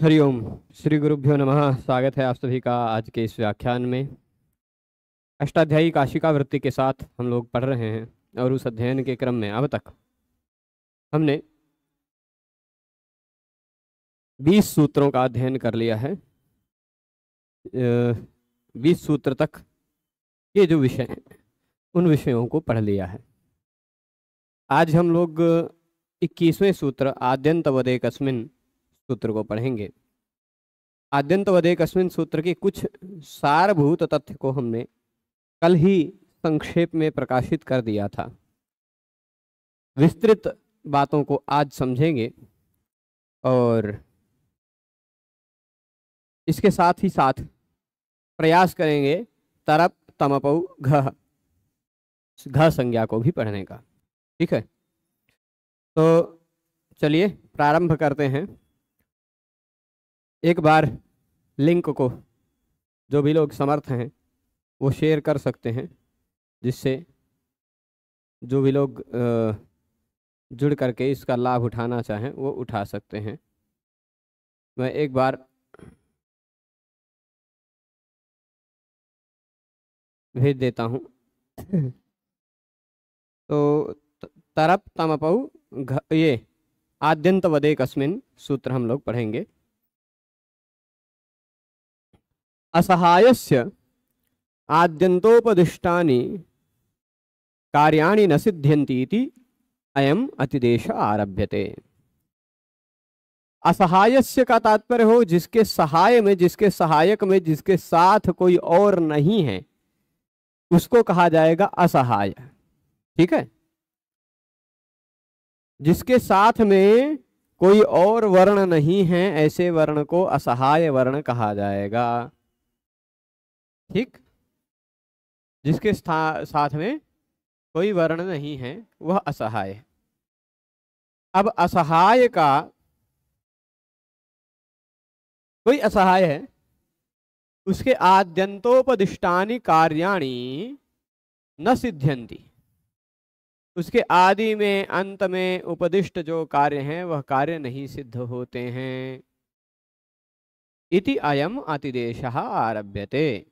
हरिओम। श्री गुरुभ्यो नमः। स्वागत है आप सभी का आज के इस व्याख्यान में। अष्टाध्यायी काशिका वृत्ति के साथ हम लोग पढ़ रहे हैं और उस अध्ययन के क्रम में अब तक हमने 20 सूत्रों का अध्ययन कर लिया है। 20 सूत्र तक ये जो विषय हैं उन विषयों को पढ़ लिया है। आज हम लोग 21वें सूत्र आद्यंतवदेकस्मिन् सूत्र को पढ़ेंगे। आद्यंतवदेकस्मिन् सूत्र के कुछ सारभूत तथ्य को हमने कल ही संक्षेप में प्रकाशित कर दिया था। विस्तृत बातों को आज समझेंगे और इसके साथ ही साथ प्रयास करेंगे तरप तमपौ घ संज्ञा को भी पढ़ने का। ठीक है, तो चलिए प्रारंभ करते हैं। एक बार लिंक को जो भी लोग समर्थ हैं वो शेयर कर सकते हैं, जिससे जो भी लोग जुड़ करके इसका लाभ उठाना चाहें वो उठा सकते हैं। मैं एक बार भेज देता हूँ। तो तरप तमपौ ये आद्यंतवदेकस्मिन् सूत्र हम लोग पढ़ेंगे। असहायस्य आद्यंतोपदिष्टानि कार्याणि न सिद्ध्यन्ति इति अयम अतिदेश आरभ्यते। असहायस्य का तात्पर्य हो जिसके सहाय में, जिसके सहायक में, जिसके साथ कोई और नहीं है उसको कहा जाएगा असहाय। ठीक है, जिसके साथ में कोई और वर्ण नहीं है ऐसे वर्ण को असहाय वर्ण कहा जाएगा। ठीक, जिसके साथ में कोई वर्ण नहीं है वह असहाय है। अब असहाय का, कोई असहाय है उसके आद्यंतोपदिष्टानि कार्याणि न सिद्ध्यन्ति, उसके आदि में अंत में उपदिष्ट जो कार्य हैं वह कार्य नहीं सिद्ध होते हैं। इति अयम अतिदेशः आरभ्यते।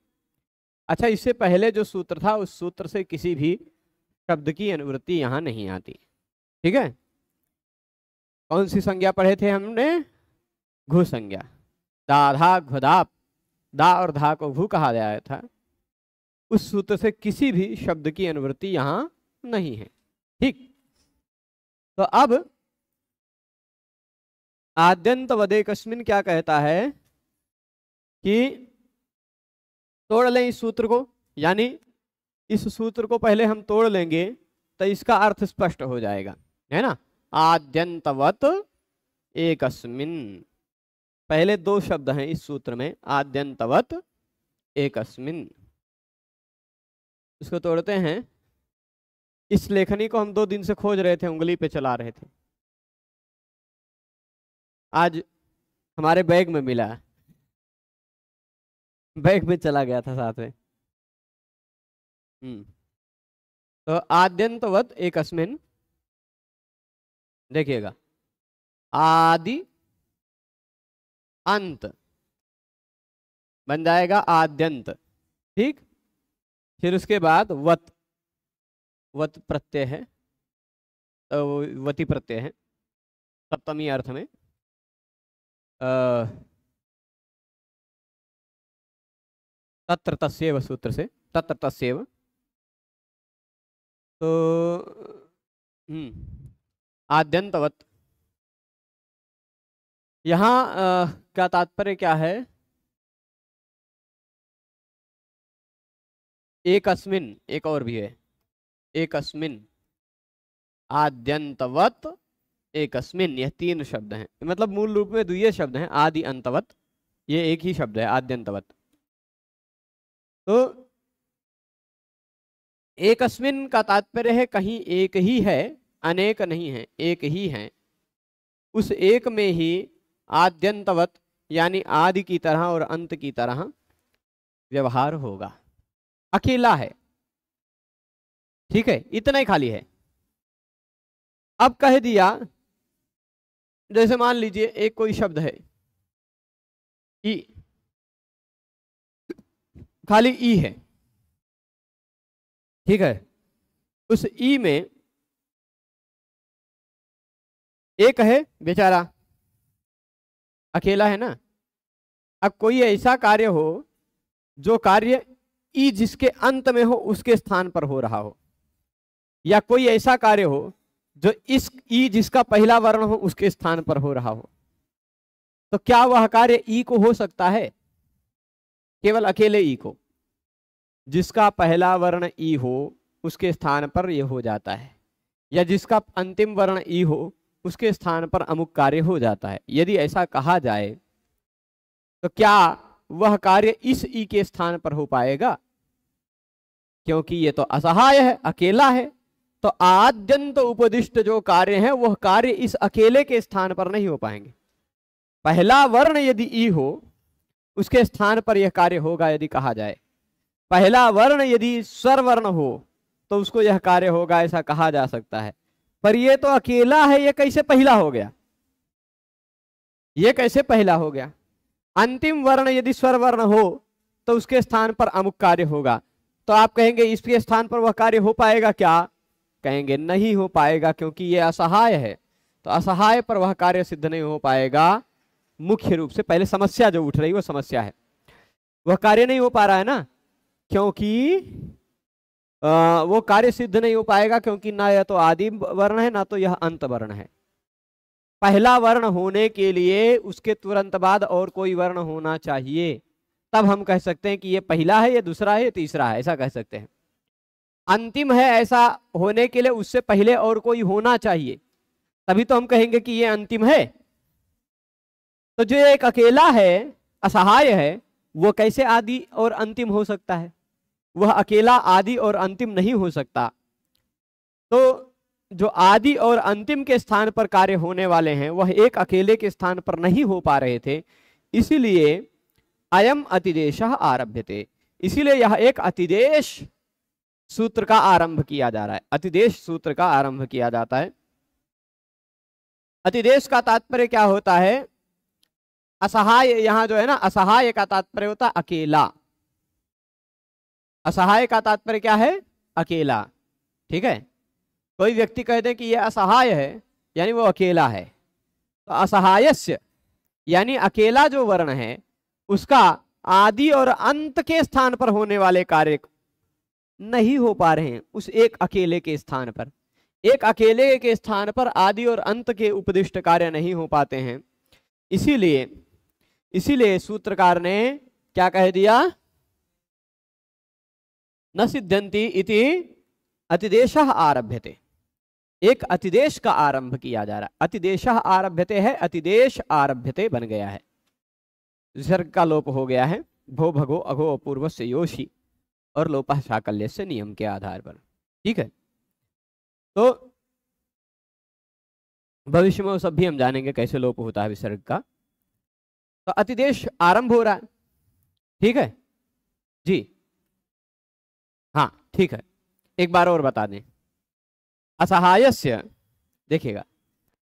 अच्छा, इससे पहले जो सूत्र था उस सूत्र से किसी भी शब्द की अनुवृत्ति यहां नहीं आती। ठीक है, कौन सी संज्ञा पढ़े थे हमने? घु संज्ञा। दाधा घुदाप, दा और धा को घु कहा गया था। उस सूत्र से किसी भी शब्द की अनुवृत्ति यहां नहीं है। ठीक, तो अब आद्यंतवदेकस्मिन् क्या कहता है कि तोड़ लें इस सूत्र को, यानी इस सूत्र को पहले हम तोड़ लेंगे तो इसका अर्थ स्पष्ट हो जाएगा, है ना। आद्यंतवत एकस्मिन्, पहले दो शब्द हैं इस सूत्र में, आद्यंतवत एकस्मिन्। इसको तोड़ते हैं। इस लेखनी को हम 2 दिन से खोज रहे थे, उंगली पे चला रहे थे। आज हमारे बैग में मिला, बैग में चला गया था साथ में। तो आद्यंतवत एकस्मिन्, देखिएगा, आदि अंत बन जाएगा आद्यंत। ठीक, फिर उसके बाद वत, वत प्रत्यय है, वती प्रत्यय है सप्तमी अर्थ में। तत्र तस्यैव सूत्र से, तत्र तस्यैव। तो आद्यंतवत, यहां का तात्पर्य क्या है? एकस्मिन्, एक और भी है, एकस्मिन्, आद्यंतवत एकस्मिन्, यह 3 शब्द हैं। मतलब मूल रूप में द्वितीय शब्द हैं, आदि अंतवत, ये एक ही शब्द है आद्यंतवत। तो एकस्मिन् का तात्पर्य है कहीं एक ही है, अनेक नहीं है, एक ही है। उस एक में ही आद्यंतवत यानी आदि की तरह और अंत की तरह व्यवहार होगा। अकेला है। ठीक है, इतना ही खाली है। अब कह दिया, जैसे मान लीजिए एक कोई शब्द है, ई, खाली ई है, ठीक है। उस ई में एक है बेचारा, अकेला है ना। अब कोई ऐसा कार्य हो जो कार्य ई जिसके अंत में हो उसके स्थान पर हो रहा हो, या कोई ऐसा कार्य हो जो इस ई जिसका पहला वर्ण हो उसके स्थान पर हो रहा हो, तो क्या वह कार्य ई को हो सकता है? केवल अकेले ई को, जिसका पहला वर्ण ई हो उसके स्थान पर यह हो जाता है, या जिसका अंतिम वर्ण ई हो उसके स्थान पर अमुक कार्य हो जाता है। यदि ऐसा कहा जाए तो क्या वह कार्य इस ई के स्थान पर हो पाएगा? क्योंकि ये तो असहाय है, अकेला है, तो आद्यंत उपदिष्ट जो कार्य है वह कार्य इस अकेले के स्थान पर नहीं हो पाएंगे। पहला वर्ण यदि ई हो उसके स्थान पर यह कार्य होगा। यदि कहा जाए पहला वर्ण यदि स्वर वर्ण हो तो उसको यह कार्य होगा, ऐसा कहा जा सकता है। पर ये तो अकेला है, ये कैसे पहला हो गया? ये कैसे पहला हो गया? अंतिम वर्ण यदि स्वर वर्ण हो तो उसके स्थान पर अमुक कार्य होगा। तो आप कहेंगे इसके स्थान पर वह कार्य हो पाएगा क्या? कहेंगे नहीं हो पाएगा, क्योंकि ये असहाय है। तो असहाय पर वह कार्य सिद्ध नहीं हो पाएगा। मुख्य रूप से पहले समस्या जो उठ रही वो समस्या है, वह कार्य नहीं हो पा रहा है ना, क्योंकि वो कार्य सिद्ध नहीं हो पाएगा, क्योंकि ना यह तो आदि वर्ण है ना तो यह अंत वर्ण है। पहला वर्ण होने के लिए उसके तुरंत बाद और कोई वर्ण होना चाहिए, तब हम कह सकते हैं कि ये पहला है, ये दूसरा है, ये तीसरा है, ऐसा कह सकते हैं। अंतिम है, ऐसा होने के लिए उससे पहले और कोई होना चाहिए, तभी तो हम कहेंगे कि ये अंतिम है। तो जो एक अकेला है, असहाय है, वो कैसे आदि और अंतिम हो सकता है? वह अकेला आदि और अंतिम नहीं हो सकता। तो जो आदि और अंतिम के स्थान पर कार्य होने वाले हैं वह एक अकेले के स्थान पर नहीं हो पा रहे थे, इसीलिए अयम अतिदेशः आरभ्यते, इसीलिए यह एक अतिदेश सूत्र का आरंभ किया जा रहा है। अतिदेश सूत्र का आरंभ किया जाता है। अतिदेश का तात्पर्य क्या होता है? असहाय, यहां जो है ना, असहाय का तात्पर्य होता है अकेला। असहाय का तात्पर्य क्या है? अकेला, ठीक है। कोई व्यक्ति कह दे कि यह असहाय है, यानी वो अकेला है, तो असहायस्य यानी अकेला जो वर्ण है उसका आदि और अंत के स्थान पर होने वाले कार्य नहीं हो पा रहे हैं उस एक अकेले के स्थान पर। एक अकेले के स्थान पर आदि और अंत के उपदिष्ट कार्य नहीं हो पाते हैं। इसीलिए सूत्रकार ने क्या कह दिया? न सिद्ध्यन्ति इति अतिदेशः आरभ्यते। एक अतिदेश का आरंभ किया जा रहा है। अतिदेशः आरभ्यते है, अतिदेश आरभ्यते बन गया है। विसर्ग का लोप हो गया है। भो भगो अघो अपूर्व से योशी और लोपः साकल्य से नियम के आधार पर, ठीक है। तो भविष्य में वो सब भी हम जानेंगे कैसे लोप होता है विसर्ग का। तो अतिदेश आरंभ हो रहा है, ठीक है जी। हाँ ठीक है, एक बार और बता दें। असहायस्य, देखिएगा,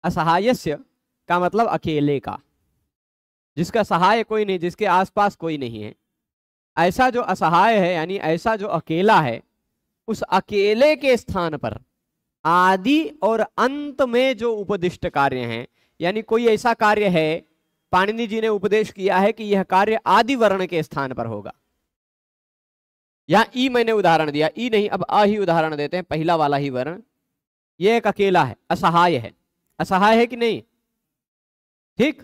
असहायस्य का मतलब अकेले का, जिसका सहाय कोई नहीं, जिसके आसपास कोई नहीं है। ऐसा जो असहाय है यानी ऐसा जो अकेला है, उस अकेले के स्थान पर आदि और अंत में जो उपदिष्ट कार्य हैं, यानी कोई ऐसा कार्य है, पाणिनि जी ने उपदेश किया है कि यह कार्य आदि वर्ण के स्थान पर होगा। यहां ई मैंने उदाहरण दिया, ई नहीं, अब आ ही उदाहरण देते हैं, पहला वाला ही वर्ण। यह एक अकेला है, असहाय है। असहाय है कि नहीं? ठीक,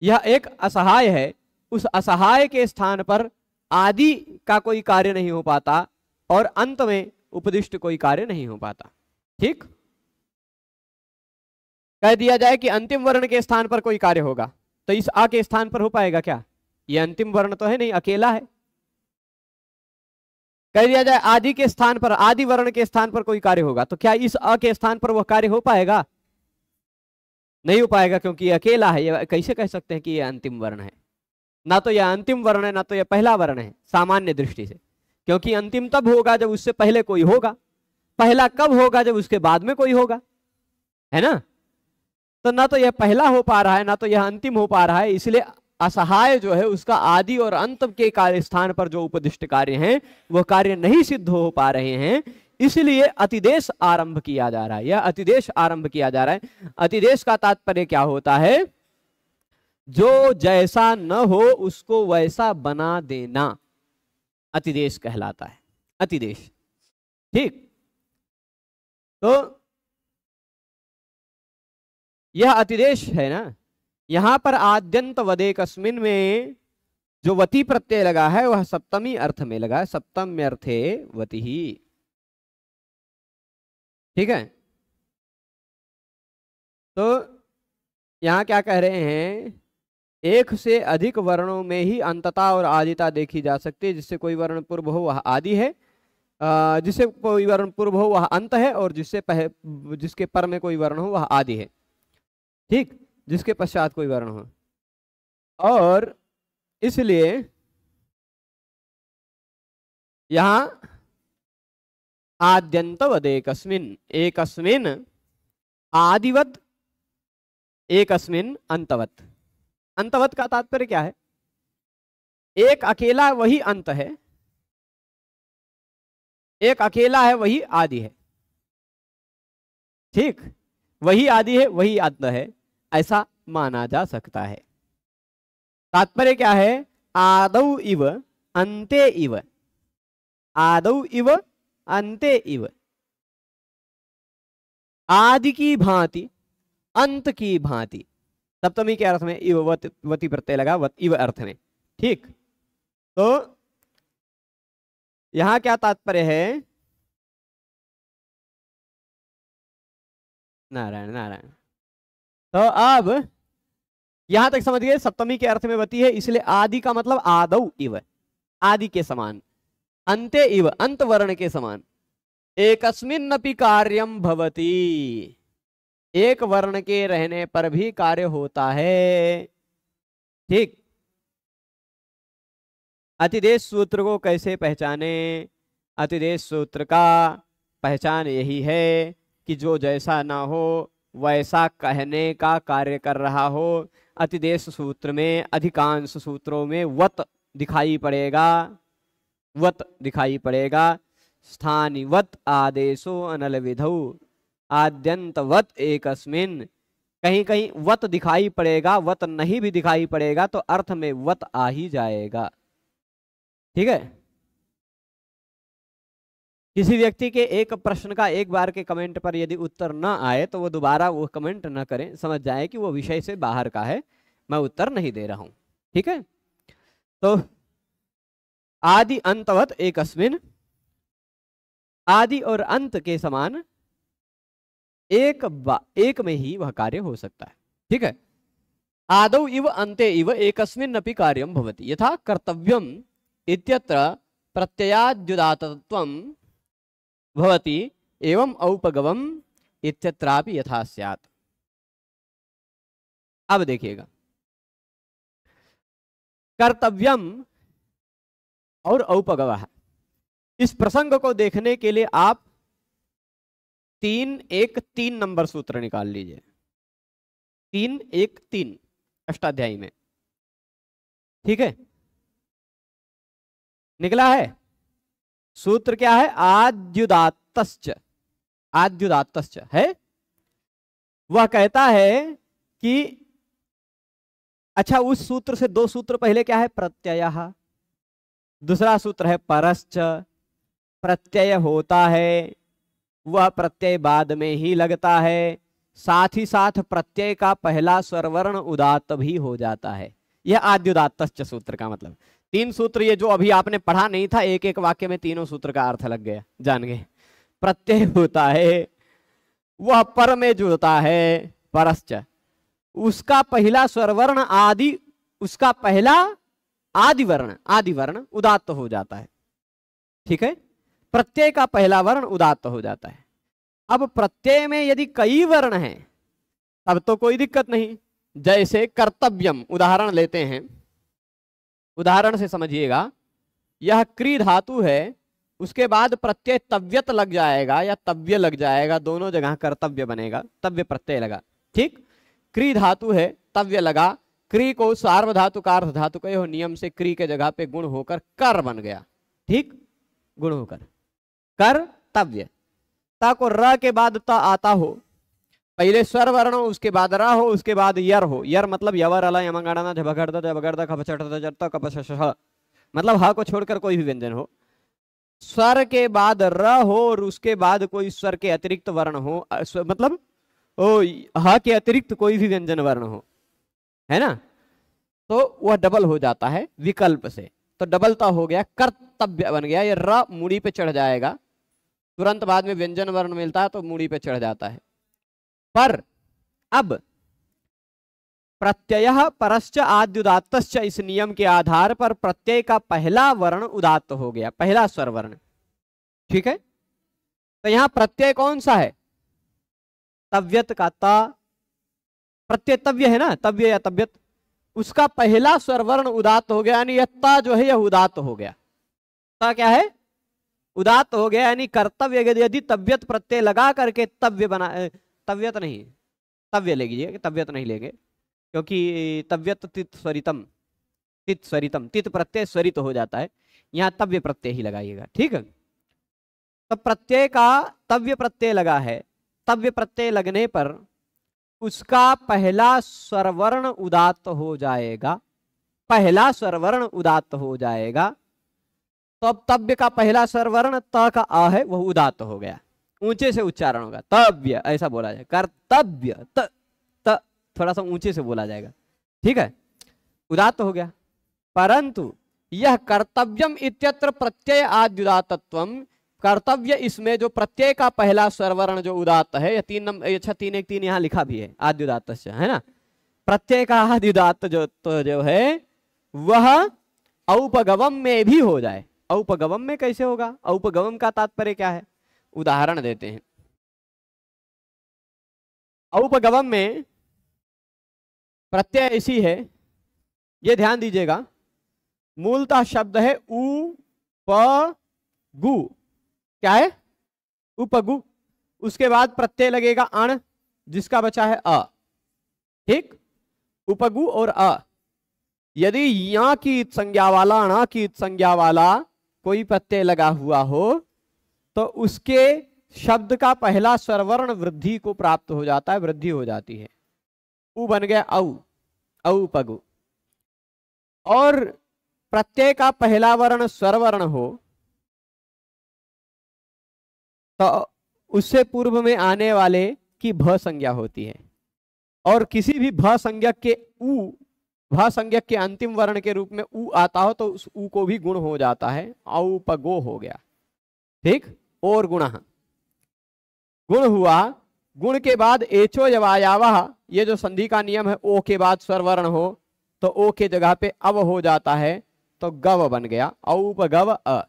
यह एक असहाय है। उस असहाय के स्थान पर आदि का कोई कार्य नहीं हो पाता और अंत में उपदिष्ट कोई कार्य नहीं हो पाता। ठीक, कह दिया जाए कि अंतिम वर्ण के स्थान पर कोई कार्य होगा, तो इस आ के स्थान पर हो पाएगा क्या? यह अंतिम वर्ण तो है नहीं, अकेला है। कह दिया जाए आदि के स्थान पर, आदि वर्ण के स्थान पर कोई कार्य होगा, तो क्या इस अ के स्थान पर वह कार्य हो पाएगा? नहीं हो पाएगा, क्योंकि यह अकेला है। यह कैसे कह सकते हैं कि यह अंतिम वर्ण है? ना तो यह अंतिम वर्ण है, ना तो यह पहला वर्ण है सामान्य दृष्टि से, क्योंकि अंतिम तब होगा जब उससे पहले कोई होगा। पहला कब होगा? जब उसके बाद में कोई होगा, है ना। तो ना तो यह पहला हो पा रहा है, ना तो यह अंतिम हो पा रहा है, इसलिए असहाय जो है उसका आदि और अंत के कार्य स्थान पर जो उपदिष्ट कार्य हैं वो कार्य नहीं सिद्ध हो पा रहे हैं, इसलिए अतिदेश आरंभ किया जा रहा है। यह अतिदेश आरंभ किया जा रहा है। अतिदेश का तात्पर्य क्या होता है? जो जैसा न हो उसको वैसा बना देना अतिदेश कहलाता है। अतिदेश, ठीक। तो यह अतिदेश है ना। यहां पर आद्यंत वदेकस्मिन में जो वती प्रत्यय लगा है वह सप्तमी अर्थ में लगा है, सप्तम्य अर्थे वती ही, ठीक है। तो यहां क्या कह रहे हैं? एक से अधिक वर्णों में ही अंतता और आदिता देखी जा सकती है। जिससे कोई वर्ण पूर्व हो वह आदि है, जिससे कोई वर्ण पूर्व हो वह अंत है, और जिसके पर में कोई वर्ण हो वह आदि है, ठीक। जिसके पश्चात कोई वर्ण हो। और इसलिए यहां आद्यंतवद एकस्मिन आदिवत एकस्मिन अंतवत। अंतवत का तात्पर्य क्या है? एक अकेला वही अंत है, एक अकेला है वही आदि है, ठीक। वही आदि है वही अंत है, ऐसा माना जा सकता है। तात्पर्य क्या है? आदौ इव अन्ते इव, आदौ इव अन्ते इव, आदि की भांति अंत की भांति। सप्तमी के अर्थ में इव वती प्रत्यय लगा, इव अर्थ में, ठीक। तो यहां क्या तात्पर्य है? नारायण नारायण। तो अब यहां तक समझ गए, सप्तमी के अर्थ में वती है, इसलिए आदि का मतलब आदौ इव, आदि के समान, अंते इव अंत वर्ण के समान, एकस्मिन्नपि कार्यम भवति, एक वर्ण के रहने पर भी कार्य होता है, ठीक। अतिदेश सूत्र को कैसे पहचाने? अतिदेश सूत्र का पहचान यही है कि जो जैसा ना हो वैसा कहने का कार्य कर रहा हो। अतिदेश सूत्र में अधिकांश सूत्रों में वत दिखाई पड़ेगा, वत दिखाई पड़ेगा। स्थानिवत आदेशो अनल विधौ आद्यंतवत एकस्मिन, कहीं कहीं वत दिखाई पड़ेगा, वत नहीं भी दिखाई पड़ेगा तो अर्थ में वत आ ही जाएगा, ठीक है। किसी व्यक्ति के एक प्रश्न का एक बार के कमेंट पर यदि उत्तर न आए तो वो दोबारा वो कमेंट न करें, समझ जाए कि वो विषय से बाहर का है, मैं उत्तर नहीं दे रहा हूं, ठीक है। तो आदि अंतवत एकस्मिन, आदि और अंत के समान एक में ही वह कार्य हो सकता है, ठीक है। आदौ इव अन्ते इव एकस्मिन्नपि कार्यम भवति, यथा कर्तव्यम इत्यत्र प्रत्ययाद्युदात्तत्वं भवति एवं औपगवम इत्यत्रापि यथा स्यात्। अब देखिएगा, कर्तव्यम और औपगवः, इस प्रसंग को देखने के लिए आप 3-1-3 नंबर सूत्र निकाल लीजिए। 3-1-3 अष्टाध्यायी में, ठीक है। निकला है सूत्र क्या है? आद्युदात्तश्च, आद्युदात्तश्च है। वह कहता है कि अच्छा, उस सूत्र से 2 सूत्र पहले क्या है? प्रत्ययः, दूसरा सूत्र है परश्च। प्रत्यय होता है, वह प्रत्यय बाद में ही लगता है, साथ ही साथ प्रत्यय का पहला स्वरवर्ण उदात्त भी हो जाता है। यह आद्युदात्तश्च सूत्र का मतलब। 3 सूत्र ये जो अभी आपने पढ़ा नहीं था, एक एक वाक्य में तीनों सूत्र का अर्थ लग गया, जान गए। प्रत्यय होता है, वह पर में जुड़ता है, परश्च, उसका पहला स्वरवर्ण आदि, उसका पहला आदि वर्ण उदात्त हो जाता है, ठीक है। प्रत्यय का पहला वर्ण उदात्त हो जाता है। अब प्रत्यय में यदि कई वर्ण हैं तब तो कोई दिक्कत नहीं। जैसे कर्तव्यम, उदाहरण लेते हैं, उदाहरण से समझिएगा। यह क्री धातु है, उसके बाद प्रत्यय तव्यत लग जाएगा या तव्य लग जाएगा, दोनों जगह कर्तव्य बनेगा, तव्य प्रत्यय लगा, ठीक। क्री धातु है, तव्य लगा, क्री को सार्वधातु का अर्ध धातु के हो नियम से क्री के जगह पे गुण होकर कर बन गया। ठीक, गुण होकर कर्तव्य। ता को र के बाद त आता हो, पहले स्वर वर्ण हो, उसके बाद र हो, उसके बाद यर हो। यर मतलब यवर अला यमगणना झबगड़दा झबगड़दा खपचटदा जड़ता कपशश, मतलब ह को छोड़कर कोई भी व्यंजन हो। स्वर के बाद र हो और उसके बाद कोई स्वर के अतिरिक्त वर्ण हो, मतलब ओ ह के अतिरिक्त कोई भी व्यंजन वर्ण हो, है ना, तो वह डबल हो जाता है विकल्प से। तो डबलता हो गया, कर्तव्य बन गया। ये र मूड़ी पे चढ़ जाएगा, तुरंत बाद में व्यंजन वर्ण मिलता है तो मूड़ी पे चढ़ जाता है। पर अब प्रत्यय परश्च आद्युदात्तश्च, इस नियम के आधार पर प्रत्यय का पहला वर्ण उदात्त हो गया, पहला स्वर वर्ण। ठीक है, तो यहां प्रत्यय कौन सा है? तव्यत का ता, प्रत्यय तव्य है ना, तव्य या तव्यत, उसका पहला स्वर वर्ण उदात्त हो गया, यानी ता जो है यह उदात्त हो गया। ता क्या है? उदात्त हो गया। यानी कर्तव्य यदि तव्यत प्रत्यय लगा करके तव्य बना, तव्यत नहीं, तव्य लेंगे, तव्यत नहीं लेंगे, क्योंकि तव्यत तित स्वरितम, तित स्वरितम, तित प्रत्यय स्वरित हो जाता है, यहां तव्य प्रत्यय ही लगाइएगा। ठीक है, तो प्रत्यय का तव्य प्रत्यय लगा है, तव्य प्रत्यय लगने पर उसका पहला स्वरवर्ण उदात्त हो जाएगा, पहला स्वरवर्ण उदात्त हो जाएगा। तो अब तव्य का पहला स्वरवर्ण त का आ है, वह उदात्त हो गया, ऊंचे से उच्चारण होगा, तव्य ऐसा बोला जाए, कर्तव्य त, त थोड़ा सा ऊंचे से बोला जाएगा। ठीक है, उदात्त हो गया। परंतु यह कर्तव्यम इत्यत्र प्रत्यय आद्युदात्तत्वम, कर्तव्य इसमें जो प्रत्यय का पहला स्वरवर्ण जो उदात्त है, या 3 नंबर, अच्छा 3 1 3 यहाँ लिखा भी है आद्युदात्त से, है ना, प्रत्यय का आद्युदात्त जो है वह औपगवम में भी हो जाए। औपगवम में कैसे होगा? औपगवम का तात्पर्य क्या है? उदाहरण देते हैं। औपगवम में प्रत्यय ऐसी है, ये ध्यान दीजिएगा, मूलतः शब्द है उ प गु, क्या है? उपगु, उसके बाद प्रत्यय लगेगा अण, जिसका बचा है अ। ठीक, उपगु और अ। यदि या की संज्ञा वाला, अणा की संज्ञा वाला कोई प्रत्यय लगा हुआ हो तो उसके शब्द का पहला स्वरवर्ण वृद्धि को प्राप्त हो जाता है, वृद्धि हो जाती है, उ बन गया औ, औपगु। और प्रत्यय का पहला वर्ण स्वरवर्ण हो तो उससे पूर्व में आने वाले की भ संज्ञा होती है, और किसी भी भ संज्ञक के उ, भ संज्ञक के अंतिम वर्ण के रूप में उ आता हो तो उस उ को भी गुण हो जाता है, औपगो हो गया। ठीक, और गुण, गुण हुआ, गुण के बाद एचो यवायावः, ये जो संधि का नियम है, ओ के बाद स्वरवर्ण हो तो ओ के जगह पे अव हो जाता है, तो गव बन गया, औपगव अ।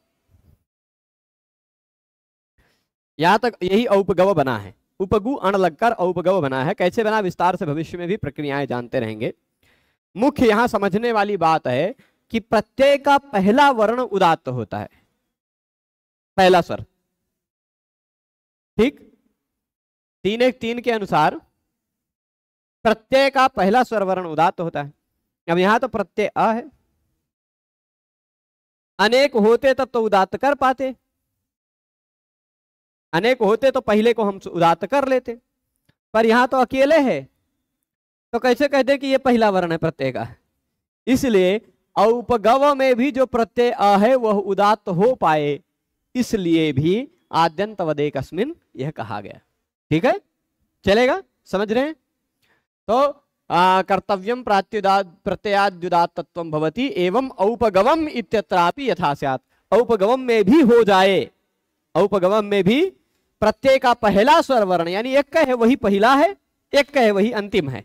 यहां तक यही औपगव बना है, उपगु अण लगकर औपगव बना है। कैसे बना, विस्तार से भविष्य में भी प्रक्रियाएं जानते रहेंगे। मुख्य यहां समझने वाली बात है कि प्रत्यय का पहला वर्ण उदात्त होता है, पहला स्वर। ठीक, 3 1 3 के अनुसार प्रत्यय का पहला स्वर वर्ण उदात्त होता है। अब यहां तो प्रत्यय अ है, अनेक होते तब तो उदात्त कर पाते, अनेक होते तो पहले को हम उदात्त कर लेते, पर यहां तो अकेले है, तो कैसे कहते कि ये पहला वर्ण है प्रत्यय का? इसलिए औपगव में भी जो प्रत्यय अ है वह उदात्त हो पाए, इसलिए भी आद्यंतवदेकस्मिन् यह कहा गया। ठीक है, चलेगा, समझ रहे हैं? तो कर्तव्यम प्रत्ययाद्युदात्तत्वं भवति एवं औपगवम इत्यत्रापि यथा स्यात्, औपगवम में भी हो जाए, औपगवम में भी प्रत्यय का पहला स्वर वर्ण, यानी एक का है वही पहला है, एक का है वही अंतिम है,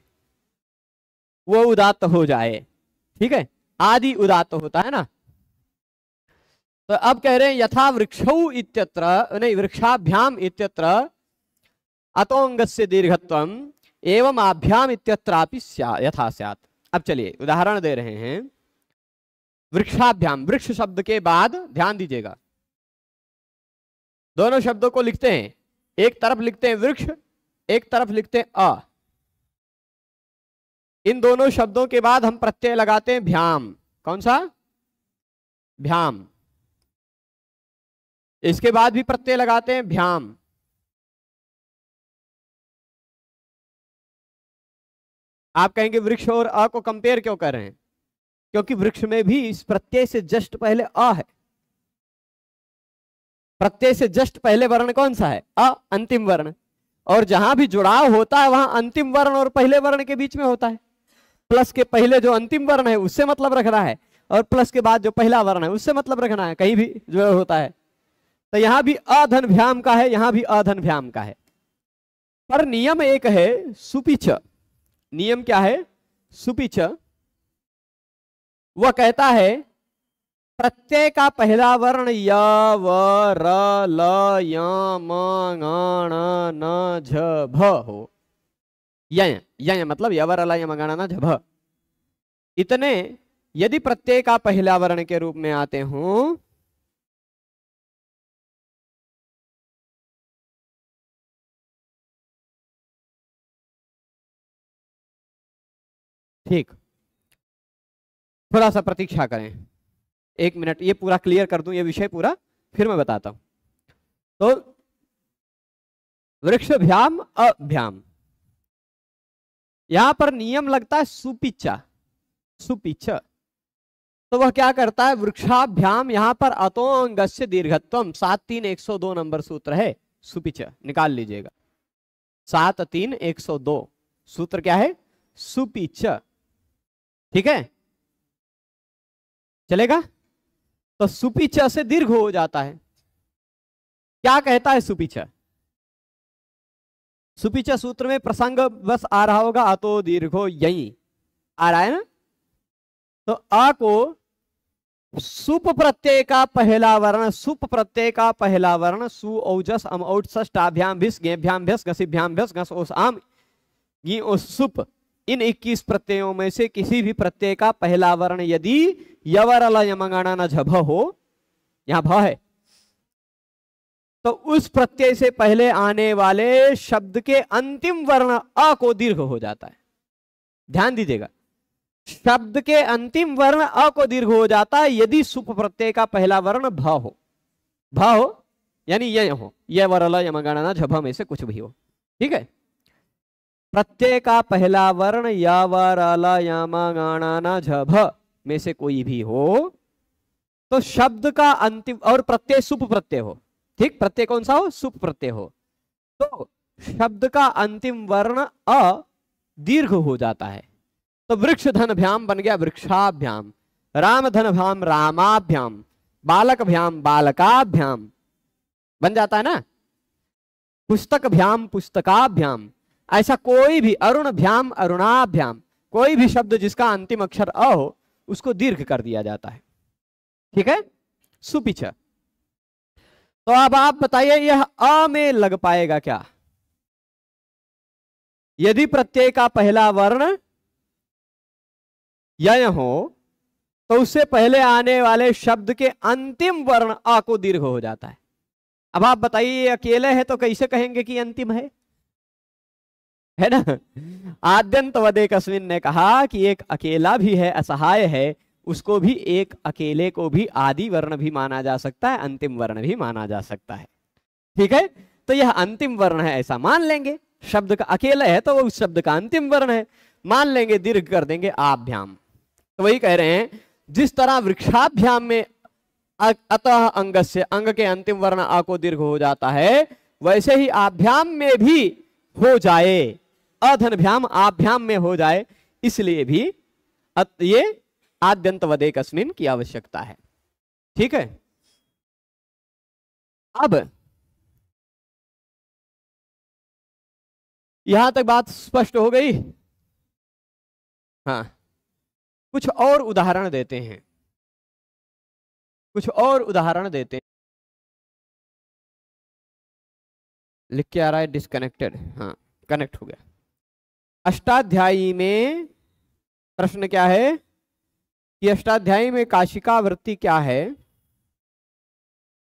वो उदात्त हो जाए। ठीक है, आदि उदात्त होता है ना। तो अब कह रहे हैं यथा वृक्षौ इत्यत्र, नहीं वृक्षाभ्याम इत्यत्र अतोंगस्य दीर्घत्वम एवं आभ्याम इत्यत्रापि यथा स्यात्। अब चलिए उदाहरण दे रहे हैं। वृक्षाभ्याम, वृक्ष शब्द के बाद ध्यान दीजिएगा, दोनों शब्दों को लिखते हैं, एक तरफ लिखते हैं वृक्ष, एक तरफ लिखते हैं अ। इन दोनों शब्दों के बाद हम प्रत्यय लगाते हैं भ्याम। कौन सा? भ्याम। इसके बाद भी प्रत्यय लगाते हैं भ्याम। आप कहेंगे वृक्ष और अ को कंपेयर क्यों कर रहे हैं? क्योंकि वृक्ष में भी इस प्रत्यय से जस्ट पहले अ है। प्रत्यय से जस्ट पहले वर्ण कौन सा है? अ, अंतिम वर्ण। और जहां भी जुड़ाव होता है वहां अंतिम वर्ण और पहले वर्ण के बीच में होता है। प्लस के पहले जो अंतिम वर्ण है उससे मतलब रखना है, और प्लस के बाद जो पहला वर्ण है उससे मतलब रखना है, कहीं भी जो होता है। तो यहां भी अधन भ्याम का है, यहां भी अधन भ्याम का है। पर नियम एक है सुपिच। नियम क्या है? सुपिच। वह कहता है प्रत्यय का पहला वर्ण य व र ल य म ङ ण न झ भ हो। य मतलब य व र ल य म ङ ण न झ भ। इतने यदि प्रत्यय का पहला वर्ण के रूप में आते हों ठीक, थोड़ा सा प्रतीक्षा करें, 1 मिनट, ये पूरा क्लियर कर दूं ये विषय पूरा, फिर मैं बताता हूं। तो वृक्ष भ्याम अभ्याम, यहां पर नियम लगता है सुपिचा। सुपिच तो वह क्या करता है? वृक्षाभ्याम, यहां पर अतोंगस्य दीर्घत्वम 73102 नंबर सूत्र है। सुपिच निकाल लीजिएगा, 73102 सूत्र क्या है? सुपिच। ठीक है, चलेगा? तो सुपिच से दीर्घ हो जाता है। क्या कहता है सुपिच? सुपिच सूत्र में प्रसंग बस आ रहा होगा अतो दीर्घो यही आ रहा है ना। तो आ को सुप प्रत्यय का पहला वर्ण, सुप प्रत्यय का पहला वर्ण सु औजस अम औट षष्टाभ्याम भिस गेभ्याम भ्यस घसीभ्याम भ्यस घस ओस आम गी ओस सुप, इन 21 प्रत्ययों में से किसी भी प्रत्यय का पहला वर्ण यदि यवर ल यमंगणा न झभ हो, यहां भ है, तो उस प्रत्यय से पहले आने वाले शब्द के अंतिम वर्ण अ को दीर्घ हो जाता है। ध्यान दीजिएगा, शब्द के अंतिम वर्ण अ को दीर्घ हो जाता है यदि सुप प्रत्यय का पहला वर्ण भ हो। भ हो यानी य हो, य वरल यमगणना झभ में से कुछ भी हो। ठीक है, प्रत्यय का पहला वर्ण य वरल यमगणना झभ में से कोई भी हो तो शब्द का अंतिम, और प्रत्यय सुप प्रत्यय हो, ठीक, प्रत्यय कौन सा हो? सुप प्रत्यय हो, तो शब्द का अंतिम वर्ण अ दीर्घ हो जाता है। तो वृक्ष धन भ्याम बन गया वृक्षाभ्याम, राम धन भ्याम रामाभ्याम, बालक भ्याम बालकाभ्याम बन जाता है ना। पुस्तक भ्याम पुस्तकाभ्याम, ऐसा कोई भी, अरुण भ्याम अरुणाभ्याम, कोई भी शब्द जिसका अंतिम अक्षर अ हो उसको दीर्घ कर दिया जाता है। ठीक है, सुपिच। तो अब आप बताइए यह अ में लग पाएगा क्या? यदि प्रत्यय का पहला वर्ण यय हो तो उससे पहले आने वाले शब्द के अंतिम वर्ण आ को दीर्घ हो जाता है। अब आप बताइए अकेले है तो कैसे कहेंगे कि अंतिम है ना। आद्यंत वदेकस्मिन ने कहा कि एक अकेला भी है, असहाय है, उसको भी, एक अकेले को भी आदि वर्ण भी माना जा सकता है, अंतिम वर्ण भी माना जा सकता है। ठीक है, तो यह अंतिम वर्ण है ऐसा मान लेंगे, शब्द का अकेला है तो वो उस शब्द का अंतिम वर्ण है, मान लेंगे, दीर्घ कर देंगे आभ्याम। तो वही कह रहे हैं जिस तरह वृक्षाभ्याम में अतः अंगस्य, अंग के अंतिम वर्ण आ को दीर्घ हो जाता है, वैसे ही आभ्याम में भी हो जाए, अधन भ्याम आभ्याम में हो जाए, इसलिए भी ये आद्यंत वदेकस्मिन की आवश्यकता है। ठीक है, अब यहां तक बात स्पष्ट हो गई। हाँ, कुछ और उदाहरण देते हैं, कुछ और उदाहरण देते हैं। लिख के आ रहा है डिस्कनेक्टेड, हाँ कनेक्ट हो गया। अष्टाध्यायी में प्रश्न क्या है कि अष्टाध्यायी में काशिका वृत्ति क्या है,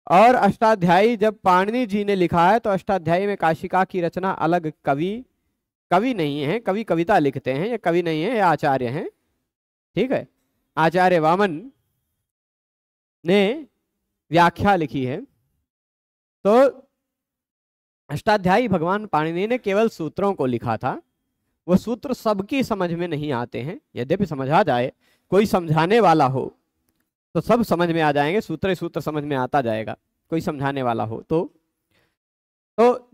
और अष्टाध्यायी जब पाणिनि जी ने लिखा है तो अष्टाध्यायी में काशिका की रचना अलग कवि कवि नहीं है, कवि कविता लिखते हैं, ये कवि नहीं है, ये आचार्य हैं। ठीक है, आचार्य वामन ने व्याख्या लिखी है। तो अष्टाध्यायी भगवान पाणिनि ने केवल सूत्रों को लिखा था। वो सूत्र सबकी समझ में नहीं आते हैं, यद्यपि समझ आ जाए, कोई समझाने वाला हो तो सब समझ में आ जाएंगे, सूत्र सूत्र समझ में आता जाएगा, कोई समझाने वाला हो तो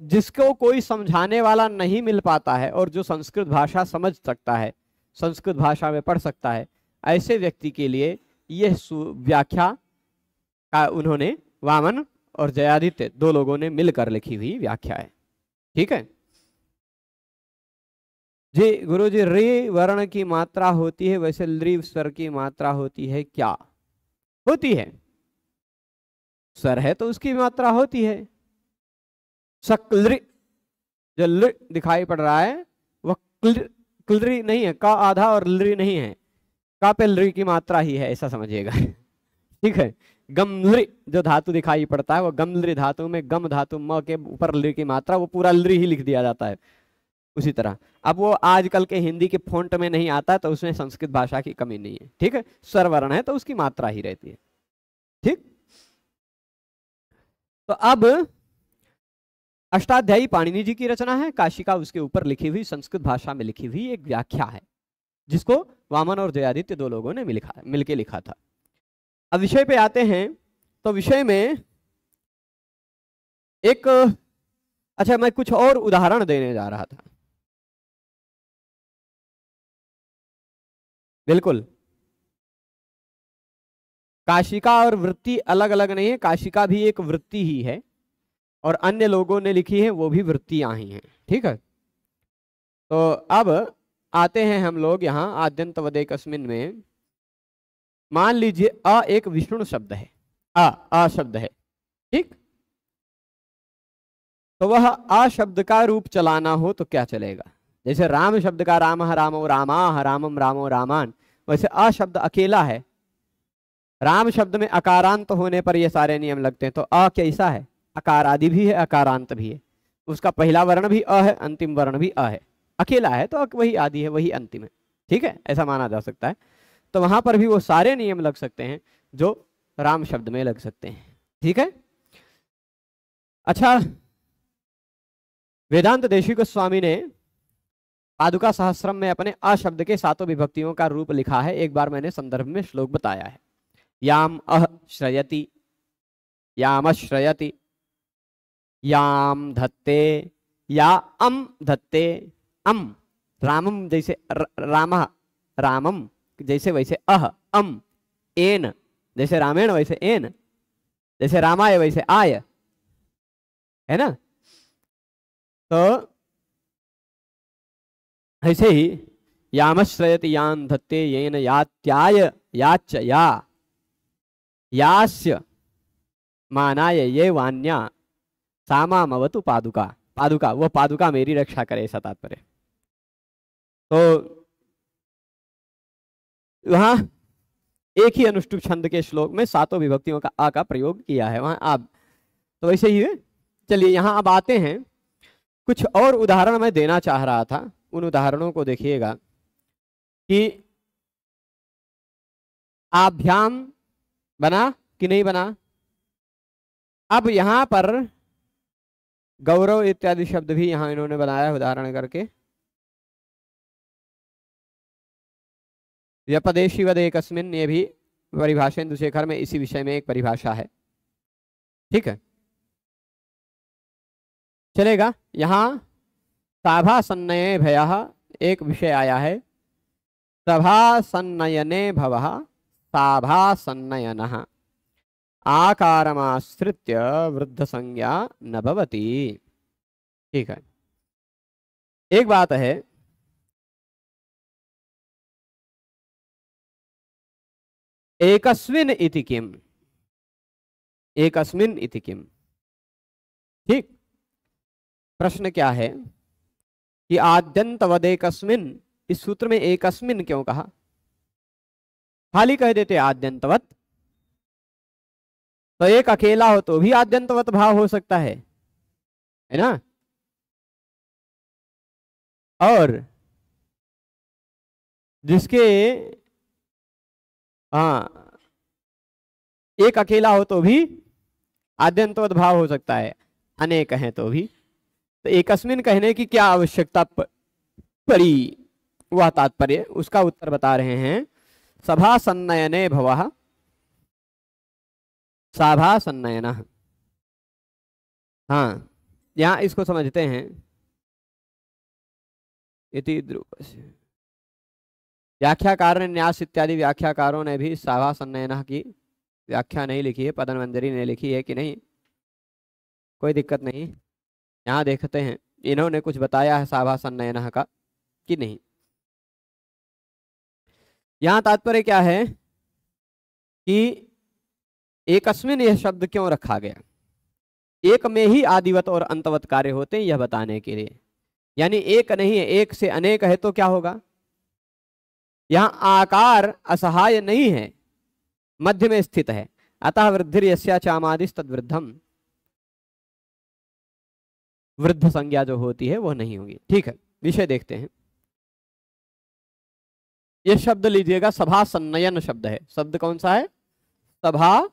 जिसको कोई समझाने वाला नहीं मिल पाता है और जो संस्कृत भाषा समझ सकता है, संस्कृत भाषा में पढ़ सकता है, ऐसे व्यक्ति के लिए यह व्याख्या का उन्होंने, वामन और जयादित्य दो लोगों ने मिलकर लिखी हुई व्याख्या है। ठीक है जी। गुरु जी, रे वर्ण की मात्रा होती है, वैसे लृ स्वर की मात्रा होती है क्या? होती है, स्वर है तो उसकी मात्रा होती है। सक्लृ जो लृ दिखाई पड़ रहा है वह क्लृ नहीं है, का आधा और लृ नहीं है, का पे लृ की मात्रा ही है, ऐसा समझिएगा। ठीक है, गमलृ जो धातु दिखाई पड़ता है वो गमलृ धातु में गम धातु म के ऊपर लृ की मात्रा, वो पूरा लृ ही लिख दिया जाता है। उसी तरह अब वो आजकल के हिंदी के फॉन्ट में नहीं आता, तो उसमें संस्कृत भाषा की कमी नहीं है। ठीक है, स्वर वर्ण है तो उसकी मात्रा ही रहती है। ठीक, तो अब अष्टाध्यायी पाणिनि जी की रचना है, काशिका उसके ऊपर लिखी हुई संस्कृत भाषा में लिखी हुई एक व्याख्या है, जिसको वामन और जयादित्य दो लोगों ने मिलके लिखा था। अब विषय पे आते हैं। तो विषय में एक, अच्छा मैं कुछ और उदाहरण देने जा रहा था। बिल्कुल, काशिका और वृत्ति अलग अलग नहीं है, काशिका भी एक वृत्ति ही है और अन्य लोगों ने लिखी है वो भी वृत्तियां ही हैं। ठीक है, तो अब आते हैं हम लोग यहाँ आद्यंतवदेकस्मिन् में। मान लीजिए अ एक विष्णु शब्द है, अ शब्द है। ठीक, तो वह अ शब्द का रूप चलाना हो तो क्या चलेगा? जैसे राम शब्द का राम रामो रामा रामम रामो रामान, वैसे अ शब्द अकेला है। राम शब्द में अकारांत होने पर ये सारे नियम लगते हैं। तो अ कैसा है? अकार आदि भी है, अकारांत भी है, उसका पहला वर्ण भी अ है, अंतिम वर्ण भी अ है। अकेला है तो वही आदि है, वही अंतिम है। ठीक है, ऐसा माना जा सकता है। तो वहां पर भी वो सारे नियम लग सकते हैं जो राम शब्द में लग सकते हैं। ठीक है, अच्छा, वेदांत देशिक स्वामी ने पादुका सहस्त्रम में अपने अ शब्द के सातों विभक्तियों का रूप लिखा है। एक बार मैंने संदर्भ में श्लोक बताया है। याम अह श्रयति, याम श्रयति, याम धत्ते, या अम धत्ते, अम रामम जैसे राम रामम जैसे वैसे अह, अम एन जैसे रामेण वैसे एन, जैसे रामाय वैसे आय, है ना? तो ऐसे ही यामश्रयति यान धत्ते येन यात्याय याच या यास्य मानाय ये वान्या सामामवतु पादुका, पादुका वो पादुका मेरी रक्षा करे, ऐसा तात्पर्य। तो वहां एक ही अनुष्टुप छंद के श्लोक में सातों विभक्तियों का आ का प्रयोग किया है, वहां आप तो वैसे ही है। चलिए यहां अब आते हैं, कुछ और उदाहरण मैं देना चाह रहा था, उन उदाहरणों को देखिएगा कि आभ्याम बना कि नहीं बना। अब यहां पर गौरव इत्यादि शब्द भी यहां इन्होंने बनाया उदाहरण करके। व्यपदेशी वद एकस्मिन्, ये भी परिभाषेन्दु शेखर में इसी विषय में एक परिभाषा है। ठीक है, चलेगा। यहां साभासन्नये भयः एक विषय आया है, सभासन्नयने भवः साभासन्नयनः आकारमाश्रित्य वृद्ध संज्ञा न भवति। ठीक है, एक बात है, एकस्मिन् इति किम, एकस्मिन् इति किम। ठीक, प्रश्न क्या है कि आद्यंतवदेकस्मिन्, इस सूत्र में एकस्मिन् क्यों कहा? खाली कह देते आद्यंतवत, तो एक अकेला हो तो भी आद्यंतवत भाव हो सकता है ना? और जिसके हाँ एक अकेला हो तो भी आद्यंतवद भाव हो सकता है, अनेक हैं तो भी। तो एकस्मिन कहने की क्या आवश्यकता पड़ी, वह तात्पर्य उसका उत्तर बता रहे हैं। सभा सन्नयने भवः, सभा सन्नयन। हाँ यहाँ इसको समझते हैं। इति द्रुपस्य, व्याख्याकार ने, न्यास इत्यादि व्याख्याकारों ने भी सभा सन्नयन की व्याख्या नहीं लिखी है, पदन मंजरी ने लिखी है कि नहीं, कोई दिक्कत नहीं। यहाँ देखते हैं इन्होंने कुछ बताया है सभा सन्नयन का कि नहीं। यहाँ तात्पर्य क्या है कि एकस्मिन यह शब्द क्यों रखा गया, एक में ही आदिवत और अंतवत कार्य होते हैं, यह बताने के लिए। यानी एक नहीं है, एक से अनेक है तो क्या होगा। यहाँ आकार असहाय नहीं है, मध्य में स्थित है। अतः वृद्धिर यस्या चामादिस तद्वृद्धम, वृद्ध संज्ञा जो होती है वह नहीं होगी। ठीक है, विषय देखते हैं। यह शब्द लीजिएगा, सभा सन्नयन शब्द है। शब्द कौन सा है, सभा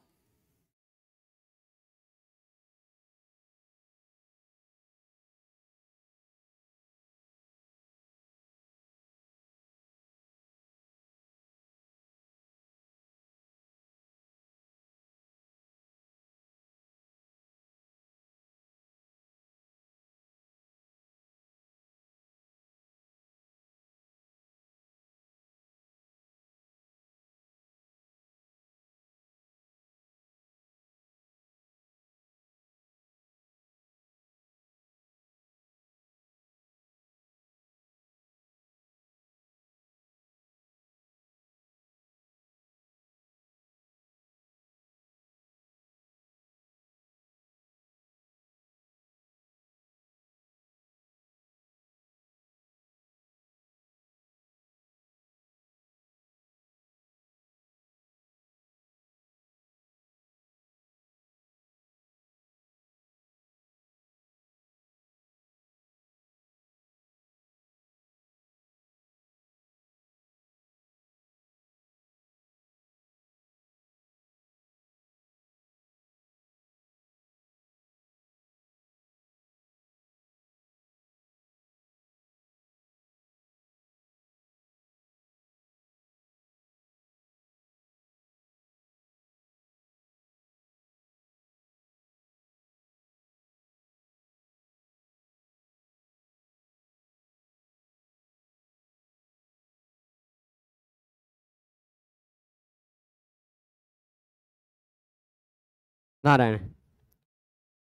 नारायण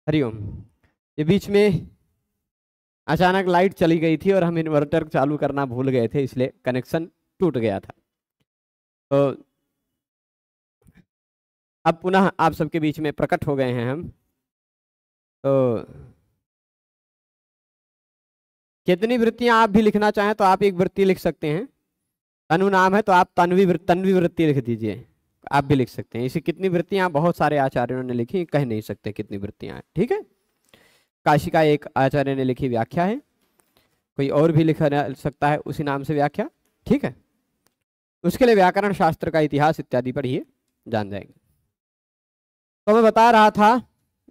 हरिओम। ये बीच में अचानक लाइट चली गई थी और हम इन्वर्टर चालू करना भूल गए थे, इसलिए कनेक्शन टूट गया था। तो अब पुनः आप सबके बीच में प्रकट हो गए हैं हम। तो कितनी वृत्तियां आप भी लिखना चाहें तो आप एक वृत्ति लिख सकते हैं। तनु नाम है तो आप तन्वी वृत्ति लिख दीजिए, आप भी लिख सकते हैं। इसी कितनी वृत्तियां बहुत सारे आचार्यों ने लिखी, कह नहीं सकते कितनी वृत्तियां हैं। ठीक है, काशी का एक आचार्य ने लिखी व्याख्या है, कोई और भी लिख सकता है उसी नाम से व्याख्या। ठीक है, उसके लिए व्याकरण शास्त्र का इतिहास इत्यादि पढ़िए, जान जाएंगे। तो मैं बता रहा था,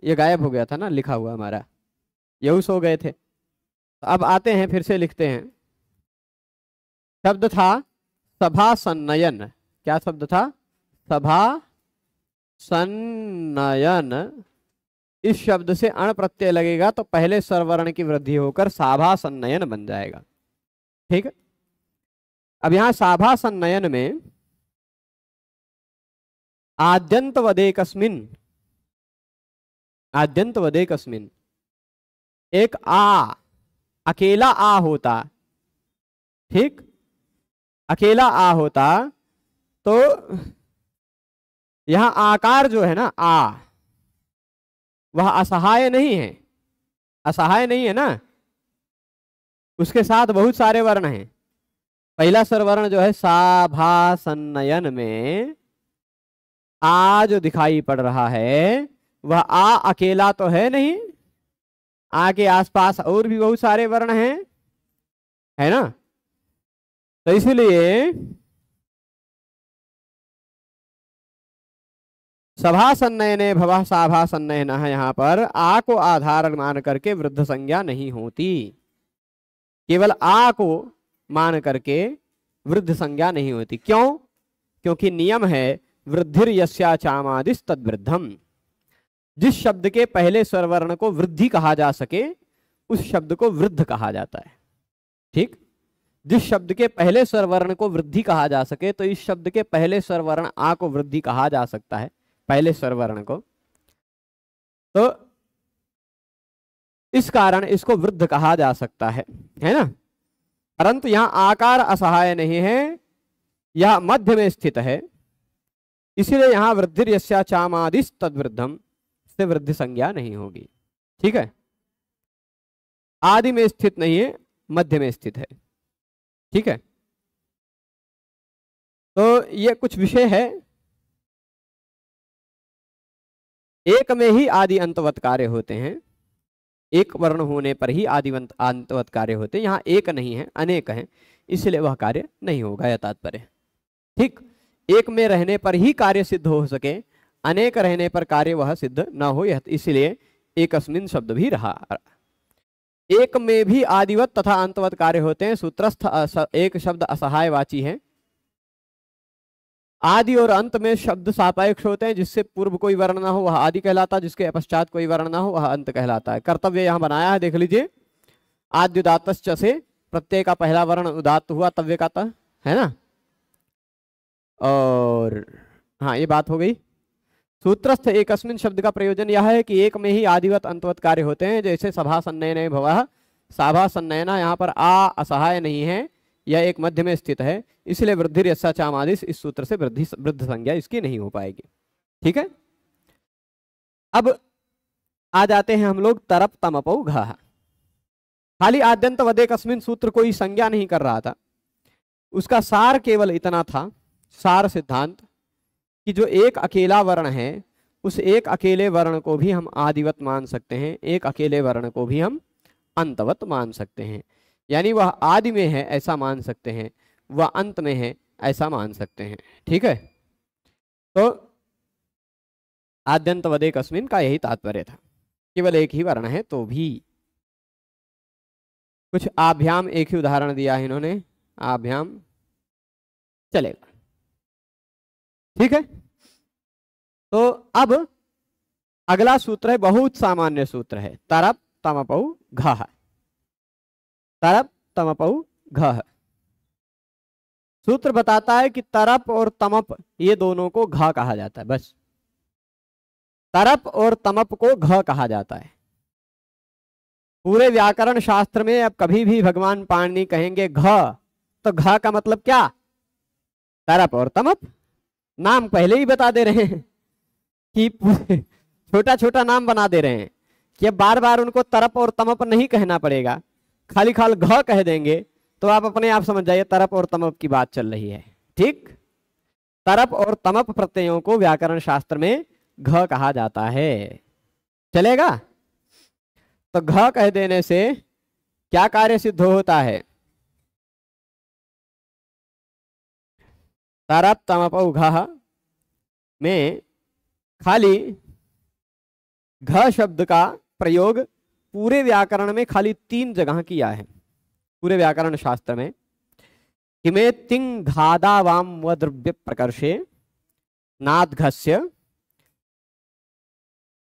ये गायब हो गया था ना लिखा हुआ हमारा, यही सो गए थे। तो अब आते हैं, फिर से लिखते हैं। शब्द था सभा सन्नयन। क्या शब्द था, सभा सन्नयन। इस शब्द से अण प्रत्यय लगेगा तो पहले स्वरवर्ण की वृद्धि होकर साभा सन्नयन बन जाएगा। ठीक है, अब यहां साभा सन्नयन में आद्यंत वदेकस्मिन, आद्यंत वदेकस्मिन एक आ, अकेला आ होता। ठीक, अकेला आ होता तो यहां आकार जो है ना आ, वह असहाय नहीं है, असहाय नहीं है ना, उसके साथ बहुत सारे वर्ण हैं। पहला स्वरवर्ण जो है साभासन्नयन में आ जो दिखाई पड़ रहा है वह आ अकेला तो है नहीं, आ के आसपास और भी बहुत सारे वर्ण हैं। है ना। तो इसलिए सभा सन्नयने भवः साभा सन्नयनः, यहाँ पर आ को आधार मान करके वृद्ध संज्ञा नहीं होती, केवल आ को मान करके वृद्ध संज्ञा नहीं होती। क्यों? क्योंकि नियम है वृद्धिर यस्या चामादिस तद्वृद्धम। जिस शब्द के पहले स्वरवर्ण को वृद्धि कहा जा सके उस शब्द को वृद्ध कहा जाता है। ठीक, जिस शब्द के पहले स्वरवर्ण को वृद्धि कहा जा सके तो इस शब्द के पहले स्वरवर्ण आ को वृद्धि कहा जा सकता है, पहले स्वरवर्ण को। तो इस कारण इसको वृद्ध कहा जा सकता है ना। परंतु यहां आकार असहाय नहीं है, यह मध्य में स्थित है, इसलिए यहां वृद्धिर यस्या चामादिस तद्वृद्धम से वृद्धि संज्ञा नहीं होगी। ठीक है, आदि में स्थित नहीं है, मध्य में स्थित है। ठीक है, तो ये कुछ विषय है। एक में ही आदि अंतवत कार्य होते हैं, एक वर्ण होने पर ही आदि अंतवत कार्य होते हैं। यहाँ एक नहीं है, अनेक हैं, इसलिए वह कार्य नहीं होगा, यह तात्पर्य। ठीक, एक में रहने पर ही कार्य सिद्ध हो सके, अनेक रहने पर कार्य वह सिद्ध न हो, यह इसलिए एकस्मिन शब्द भी रहा। एक में भी आदिवत तथा अंतवत कार्य होते हैं। सूत्रस्थ एक शब्द असहायवाची है। आदि और अंत में शब्द सापेक्ष होते हैं, जिससे पूर्व कोई वर्ण ना हो वह आदि कहलाता है, जिसके पश्चात कोई वर्ण ना हो वह अंत कहलाता है। कर्तव्य यहां बनाया है, देख लीजिए। आद्य उदात्तश्च से प्रत्यय का पहला वर्ण उदात्त हुआ, तव्य का त, है ना। और हाँ, ये बात हो गई। सूत्रस्थ एकस्मिन शब्द का प्रयोजन यह है कि एक में ही आदिवत अंतवत कार्य होते हैं। जैसे सभा सन्नयने भवः, साभा सन्नयना, यहाँ पर आ असहाय नहीं है, यह एक मध्य में स्थित है, इसलिए वृद्धि यस्या चामादिस, इस सूत्र से वृद्ध संज्ञा इसकी नहीं हो पाएगी। ठीक है, अब आ जाते हैं हम लोग तरप तमपौ घः। खाली आद्यंत वदे कस्मिन सूत्र कोई संज्ञा नहीं कर रहा था, उसका सार केवल इतना था, सार सिद्धांत, कि जो एक अकेला वर्ण है उस एक अकेले वर्ण को भी हम आदिवत मान सकते हैं, एक अकेले वर्ण को भी हम अंतवत मान सकते हैं। यानी वह आदि में है ऐसा मान सकते हैं, वह अंत में है ऐसा मान सकते हैं। ठीक है, तो आद्यंत वदे कस्मिन का यही तात्पर्य था, केवल एक ही वर्ण है तो भी। कुछ आभ्याम, एक ही उदाहरण दिया है इन्होंने, आभ्याम चलेगा। ठीक है, तो अब अगला सूत्र है, बहुत सामान्य सूत्र है, तरप तमपौ घः। तरप तमपौ घः सूत्र बताता है कि तरप और तमप ये दोनों को घ कहा जाता है। बस तरप और तमप को घ कहा जाता है। पूरे व्याकरण शास्त्र में अब कभी भी भगवान पाणिनि कहेंगे घ, तो घ का मतलब क्या? तरप और तमप। नाम पहले ही बता दे रहे हैं कि छोटा छोटा नाम बना दे रहे हैं कि अब बार बार उनको तरप और तमप नहीं कहना पड़ेगा, खाली खाल घ कह देंगे तो आप अपने आप समझ जाइए तरप और तमप की बात चल रही है। ठीक, तरप और तमप प्रत्ययों को व्याकरण शास्त्र में घ कहा जाता है। चलेगा? तो घ कह देने से क्या कार्य सिद्ध होता है? तरप तमपौ घः में खाली घ शब्द का प्रयोग पूरे व्याकरण में खाली 3 जगह किया है, पूरे व्याकरण शास्त्र में। किमे तिंग घादा वाम व द्रव्य प्रकर्षे नादघस्य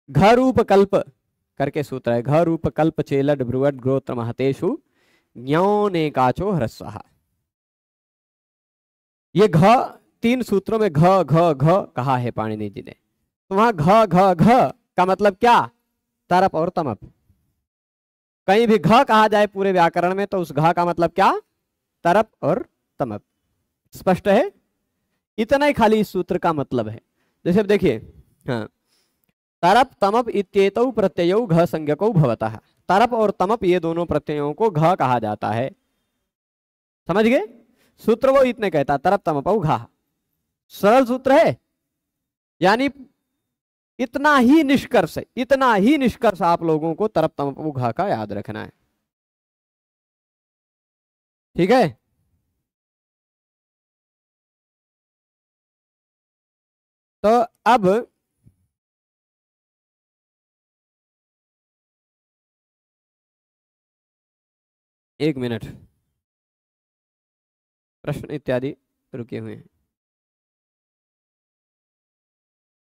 घ रूप कल्प करके सूत्र है। घ रूप कल्प चेलड ब्रुवड ग्रोत्र महतेषु ज्ञौनेकाचो ह्रस्वः। ये घ 3 सूत्रों में घ घ घ कहा है पाणिनि जी ने। तो वहां घ घ घ का मतलब क्या? तरप और तमप। कहीं भी घ कहा जाए पूरे व्याकरण में तो उस घ का मतलब क्या? तरप और तमप। स्पष्ट है? इतना ही खाली इस सूत्र का मतलब है। जैसे अब देखिए, हाँ, तरप तमप इत्येतौ प्रत्ययौ घ संज्ञकौ भवतः। तरप और तमप ये दोनों प्रत्ययों को घ कहा जाता है। समझ गए? सूत्र वो इतने कहता, तरप तमपौ घः। सरल सूत्र है, यानी इतना ही निष्कर्ष आप लोगों को तरप तमपौ घः का याद रखना है। ठीक है। तो अब एक मिनट, प्रश्न इत्यादि रुके हुए हैं।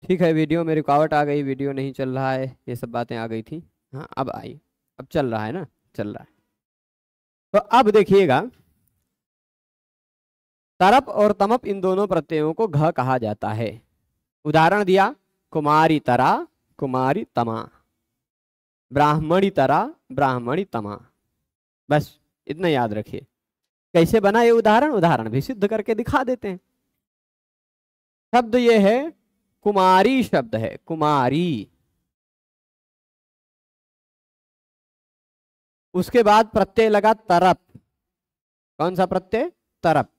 ठीक है, वीडियो में रुकावट आ गई, वीडियो नहीं चल रहा है, ये सब बातें आ गई थी। हाँ अब आई, अब चल रहा है ना, चल रहा है। तो अब देखिएगा, तरप और तमप इन दोनों प्रत्ययों को घ कहा जाता है। उदाहरण दिया, कुमारी तरा, कुमारी तमा, ब्राह्मणी तरा, ब्राह्मणी तमा। बस इतना याद रखिए। कैसे बना ये उदाहरण, उदाहरण भी सिद्ध करके दिखा देते हैं। शब्द ये है, कुमारी शब्द है, कुमारी। उसके बाद प्रत्यय लगा तरप। कौन सा प्रत्यय, तरप।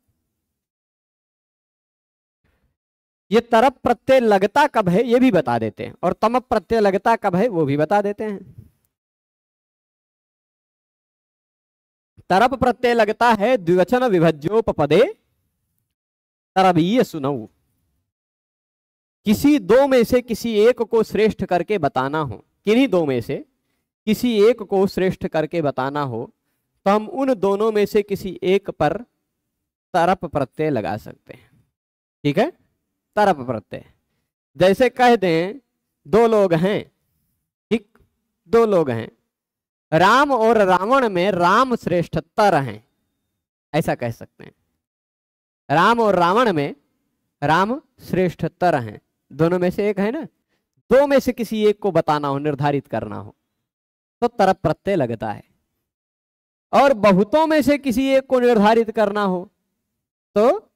ये तरप प्रत्यय लगता कब है ये भी बता देते हैं, और तमप प्रत्यय लगता कब है वो भी बता देते हैं। तरप प्रत्यय लगता है द्विवचन विभज्योपपदे तरबीय सुनऊ। किसी दो में से किसी एक को श्रेष्ठ करके बताना हो, किन्हीं दो में से किसी एक को श्रेष्ठ करके बताना हो, तो हम उन दोनों में से किसी एक पर तरप प्रत्यय लगा सकते हैं। ठीक है, तरप प्रत्यय। जैसे कह दें दो लोग हैं, ठीक, दो लोग हैं, राम और रावण में राम श्रेष्ठतर हैं, ऐसा कह सकते हैं। राम और रावण में राम श्रेष्ठतर हैं, दोनों में से एक है ना। दो में से किसी एक को बताना हो, निर्धारित करना हो, तो तरप प्रत्यय लगता है। और बहुतों में से किसी एक को निर्धारित करना हो तो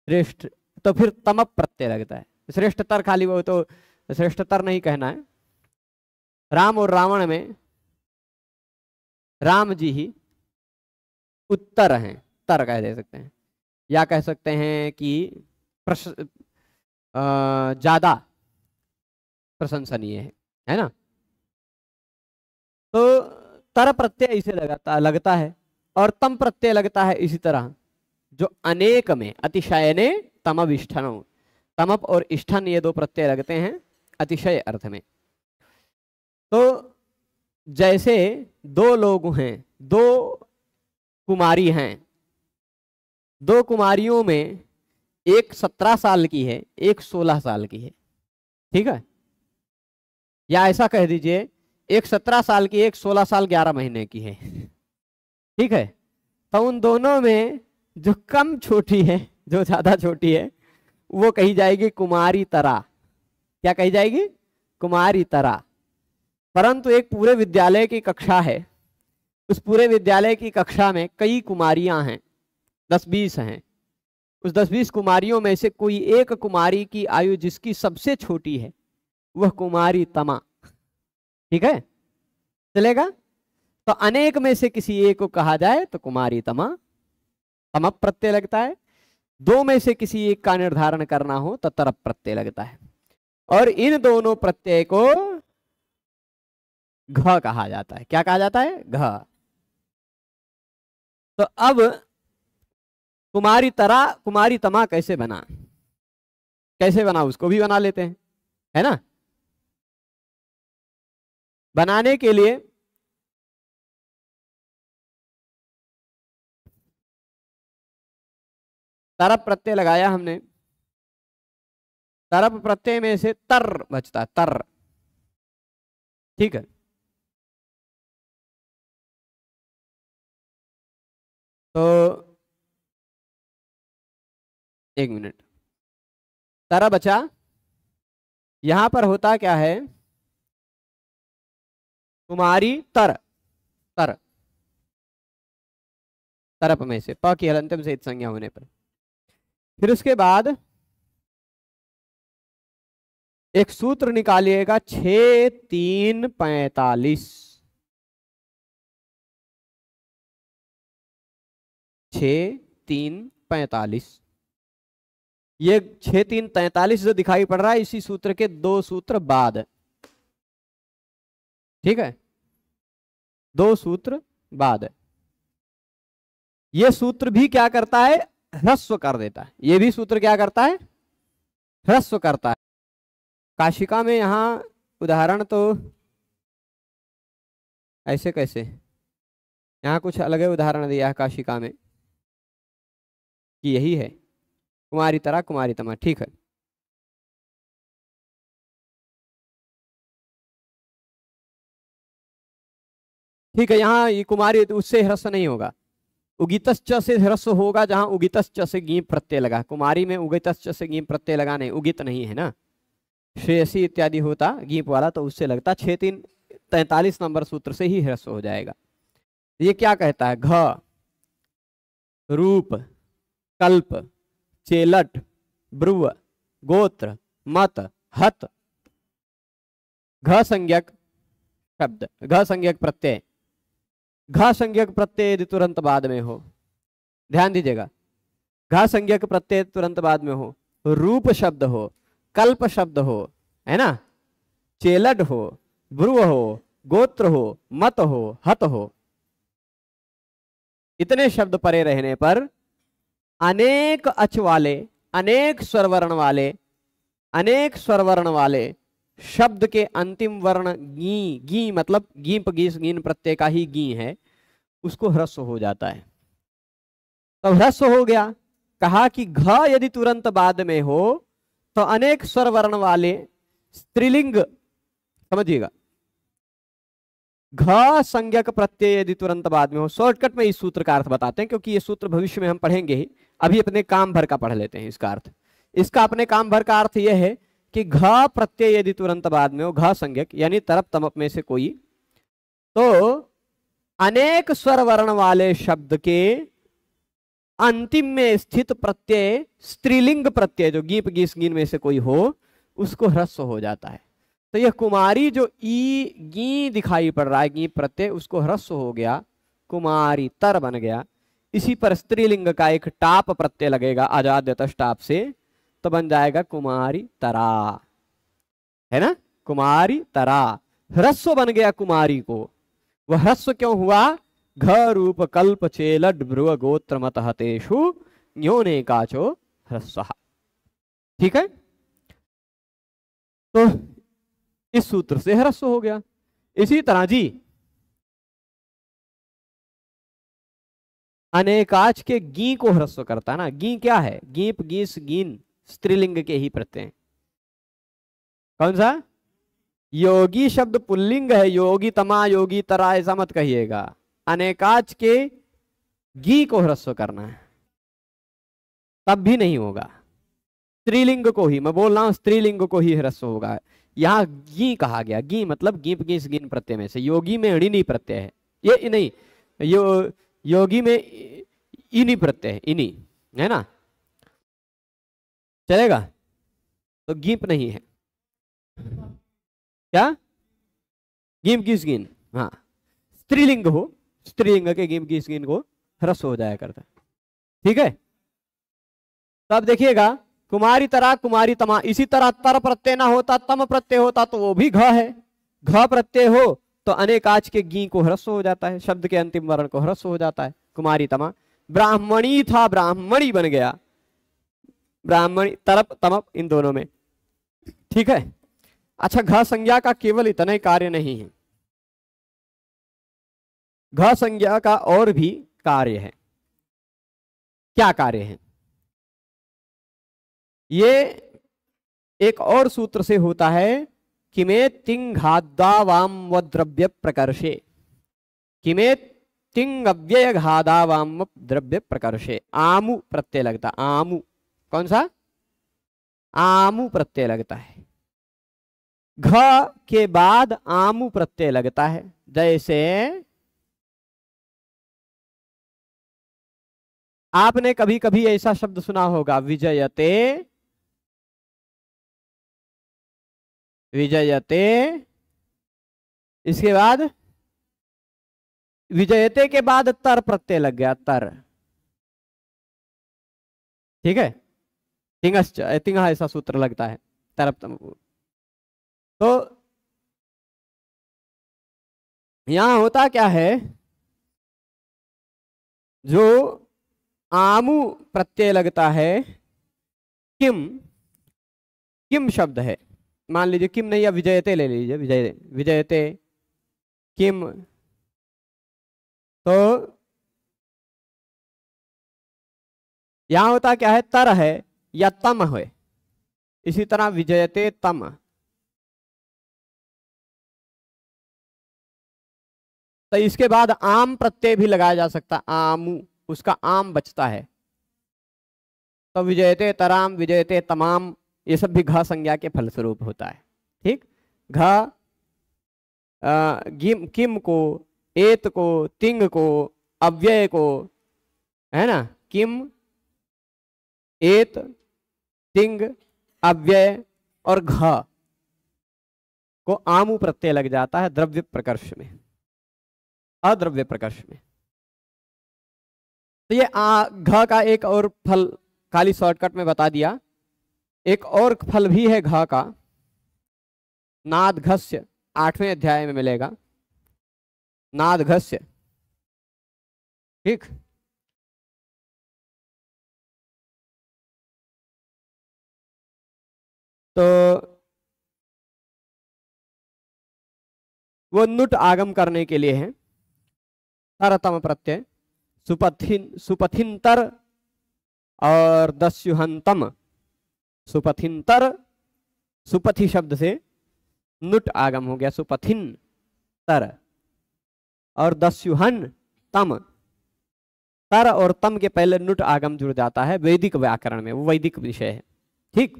श्रेष्ठ, तो फिर तमप प्रत्यय लगता है। श्रेष्ठतर खाली वो तो श्रेष्ठतर नहीं कहना है। राम और रावण में राम जी ही उत्तर हैं, तर कह दे सकते हैं, या कह सकते हैं कि ज्यादा प्रशंसनीय है ना। तो तर प्रत्यय इसे लगता है, और तम प्रत्यय लगता है इसी तरह, जो अनेक में अतिशयने तमविष्ठनौ। तमप और इष्ठन ये दो प्रत्यय लगते हैं अतिशय अर्थ में। तो जैसे दो लोग हैं, दो कुमारी हैं, दो कुमारियों में एक 17 साल की है, एक 16 साल की है। ठीक है, या ऐसा कह दीजिए, एक 17 साल की, एक 16 साल 11 महीने की है। ठीक है, तो उन दोनों में जो कम छोटी है, जो ज्यादा छोटी है, वो कही जाएगी कुमारी तरा। क्या कही जाएगी, कुमारी तरा। परंतु एक पूरे विद्यालय की कक्षा है, उस पूरे विद्यालय की कक्षा में कई कुमारियां हैं, 10-20 हैं। उस 10-20 कुमारियों में से कोई एक कुमारी की आयु जिसकी सबसे छोटी है, वह कुमारी तमा। ठीक है, चलेगा। तो अनेक में से किसी एक को कहा जाए तो कुमारी तमा, तमप प्रत्यय लगता है। दो में से किसी एक का निर्धारण करना हो तो तरप प्रत्यय लगता है। और इन दोनों प्रत्यय को घ कहा जाता है। क्या कहा जाता है, घ। तो अब कुमारी तरा, कुमारी तमा कैसे बना, कैसे बना उसको भी बना लेते हैं, है ना। बनाने के लिए तरप प्रत्यय लगाया हमने, तरप प्रत्यय में से तर बचता है, तर। ठीक है, तो एक मिनट, तर बचा। यहां पर होता क्या है, कुमारी तर, तर, तरप में से प की हलंतम से संज्ञा होने पर। फिर उसके बाद एक सूत्र निकालिएगा, 6-3-45। 6-3-45, ये 6-3-43 जो दिखाई पड़ रहा है, इसी सूत्र के 2 सूत्र बाद। ठीक है, 2 सूत्र बाद। ये सूत्र भी क्या करता है, ह्रस्व कर देता है। ये भी सूत्र क्या करता है, ह्रस्व करता है। काशिका में यहाँ उदाहरण तो ऐसे कैसे, यहाँ कुछ अलग उदाहरण दिया है काशिका में कि यही है, कुमारी तरा कुमारी तमा, ठीक है। ठीक है, यहाँ ये कुमारी उससे ह्रस्व नहीं होगा, उगितस च से ह्रस्व होगा जहां उगितस च से गीप प्रत्यय लगा। कुमारी में उगितस च से गीप प्रत्यय लगा नहीं, उगित नहीं है ना, श्रेयसी इत्यादि होता गीप वाला तो उससे लगता। 6-3-43 नंबर सूत्र से ही ह्रस्व हो जाएगा। ये क्या कहता है, घ रूप कल्प चेलट ब्रुव गोत्र मत हत, घ संज्ञक शब्द, घ संज्ञक प्रत्यय, घ संज्ञक प्रत्यय यदि तुरंत बाद में हो, ध्यान दीजिएगा, घ संज्ञक प्रत्यय तुरंत बाद में हो, रूप शब्द हो, कल्प शब्द हो, है ना, चेलट हो, ब्रुव हो, गोत्र हो, मत हो, हत हो, इतने शब्द परे रहने पर अनेक अच वाले, अनेक स्वरवर्ण वाले, अनेक स्वरवर्ण वाले शब्द के अंतिम वर्ण गी, गी मतलब गीप गीस गीन प्रत्यय का ही गी है, उसको ह्रस्व हो जाता है। तो ह्रस्व हो गया। कहा कि घ यदि तुरंत बाद में हो तो अनेक स्वरवर्ण वाले स्त्रीलिंग, समझिएगा, घ संज्ञक प्रत्यय यदि तुरंत बाद में हो। शॉर्टकट में इस सूत्र का अर्थ बताते हैं क्योंकि ये सूत्र भविष्य में हम पढ़ेंगे ही, अभी अपने काम भर का पढ़ लेते हैं इसका अर्थ। इसका अपने काम भर का अर्थ यह है कि घ प्रत्यय यदि तुरंत बाद में हो, घ संज्ञक यानी तरप तमप में से कोई, तो अनेक स्वर वर्ण वाले शब्द के अंतिम में स्थित प्रत्यय स्त्रीलिंग प्रत्यय जो गीप गीस गीन में से कोई हो, उसको ह्रस्व हो जाता है। तो यह कुमारी जो ई गी दिखाई पड़ रहा है, गी प्रत्यय, उसको ह्रस्व हो गया, कुमारी तर बन गया। इसी पर स्त्रीलिंग का एक टाप प्रत्यय लगेगा अजाद्यतश टाप से, तो बन जाएगा कुमारी तरा, है ना, कुमारी तरा, ह्रस्व बन गया कुमारी को। वह ह्रस्व क्यों हुआ, घ रूप कल्प चेलड भ्रुव गोत्र मत हतेषु न्योने काचो ह्रस्व। ठीक है, तो इस सूत्र से ह्रस्व हो गया। इसी तरह जी अनेकाच के गी को ह्रस्व करता है ना, गी क्या है, गीप गीस गीन स्त्रीलिंग के ही प्रत्यय। कौन सा, योगी शब्द पुल्लिंग है, योगी तमा योगी तरा ऐसा मत कहिएगा, अनेकाच के गी को ह्रस्व करना है, तब भी नहीं होगा। स्त्रीलिंग को ही मैं बोल रहा हूं, स्त्रीलिंग को ही ह्रस्व होगा। यहाँ गी कहा गया, गी मतलब गीप गीस गीन प्रत्यय में से, योगी में ऋणी प्रत्यय है, ये नहीं, योगी में इनी प्रत्यय है, इनी, है ना, चलेगा, तो गीप नहीं है, क्या गीप गीस गीन, हाँ, स्त्रीलिंग हो, स्त्रीलिंग के गीप गीस गीन को ह्रस्व हो जाया करता है। ठीक है, तो अब देखिएगा, कुमारी तरा कुमारी तमा, इसी तरह तर प्रत्यय ना होता, तम प्रत्यय होता तो वो भी घ है, घ प्रत्यय हो तो अनेकाच के गी को ह्रस्व हो जाता है, शब्द के अंतिम वर्ण को ह्रस्व हो जाता है, कुमारी तमा। ब्राह्मणी था ब्राह्मणी बन गया, ब्राह्मणी तरप तमप इन दोनों में। ठीक है, अच्छा, घ संज्ञा का केवल इतना ही कार्य नहीं है, घ संज्ञा का और भी कार्य है। क्या कार्य है, ये एक और सूत्र से होता है, किमे तिंघादावाम व द्रव्य प्रकर्षे, किमे तिंग अव्यय घादावाम द्रव्य प्रकर्षे, आमु प्रत्यय लगता, आमु, कौन सा, आमु प्रत्यय लगता है, घ के बाद आमु प्रत्यय लगता है। जैसे आपने कभी कभी ऐसा शब्द सुना होगा, विजयते, विजयते, इसके बाद विजयते के बाद तर प्रत्यय लग गया, तर, ठीक है, तिंगश्च, तिंगा ऐसा सूत्र लगता है, तरप। तो यहां होता क्या है, जो आमु प्रत्यय लगता है, किम, किम शब्द है, मान लीजिए किम नहीं, या विजयते ले लीजिए, विजयते किम, तो यहां होता क्या है, तर है या तम है। इसी तरह विजयते तम, तो इसके बाद आम प्रत्यय भी लगाया जा सकता है, आमू, उसका आम बचता है, तो विजयते तराम, विजयते तमाम, ये सब भी घ संज्ञा के फलस्वरूप होता है। ठीक, घ गिम, किम को, एत को, तिंग को, अव्यय को, है ना, किम, एत, तिंग, अव्यय और घ को आमु प्रत्यय लग जाता है द्रव्य प्रकर्ष में, अद्रव्य प्रकर्ष में। तो ये घ का एक और फल खाली शॉर्टकट में बता दिया। एक और फल भी है घ का, नादघस्य, 8वें अध्याय में मिलेगा, नादघस्य। ठीक, तो वो नुट आगम करने के लिए है, तरतम प्रत्यय, सुपथिन, सुपथिनतर और दस्युहंतम, सुपथिनतर, सुपथि शब्द से नुट आगम हो गया, सुपथिन तर, और दस्युहन तम, तर और तम के पहले नुट आगम जुड़ जाता है वैदिक व्याकरण में, वो वैदिक विषय है। ठीक,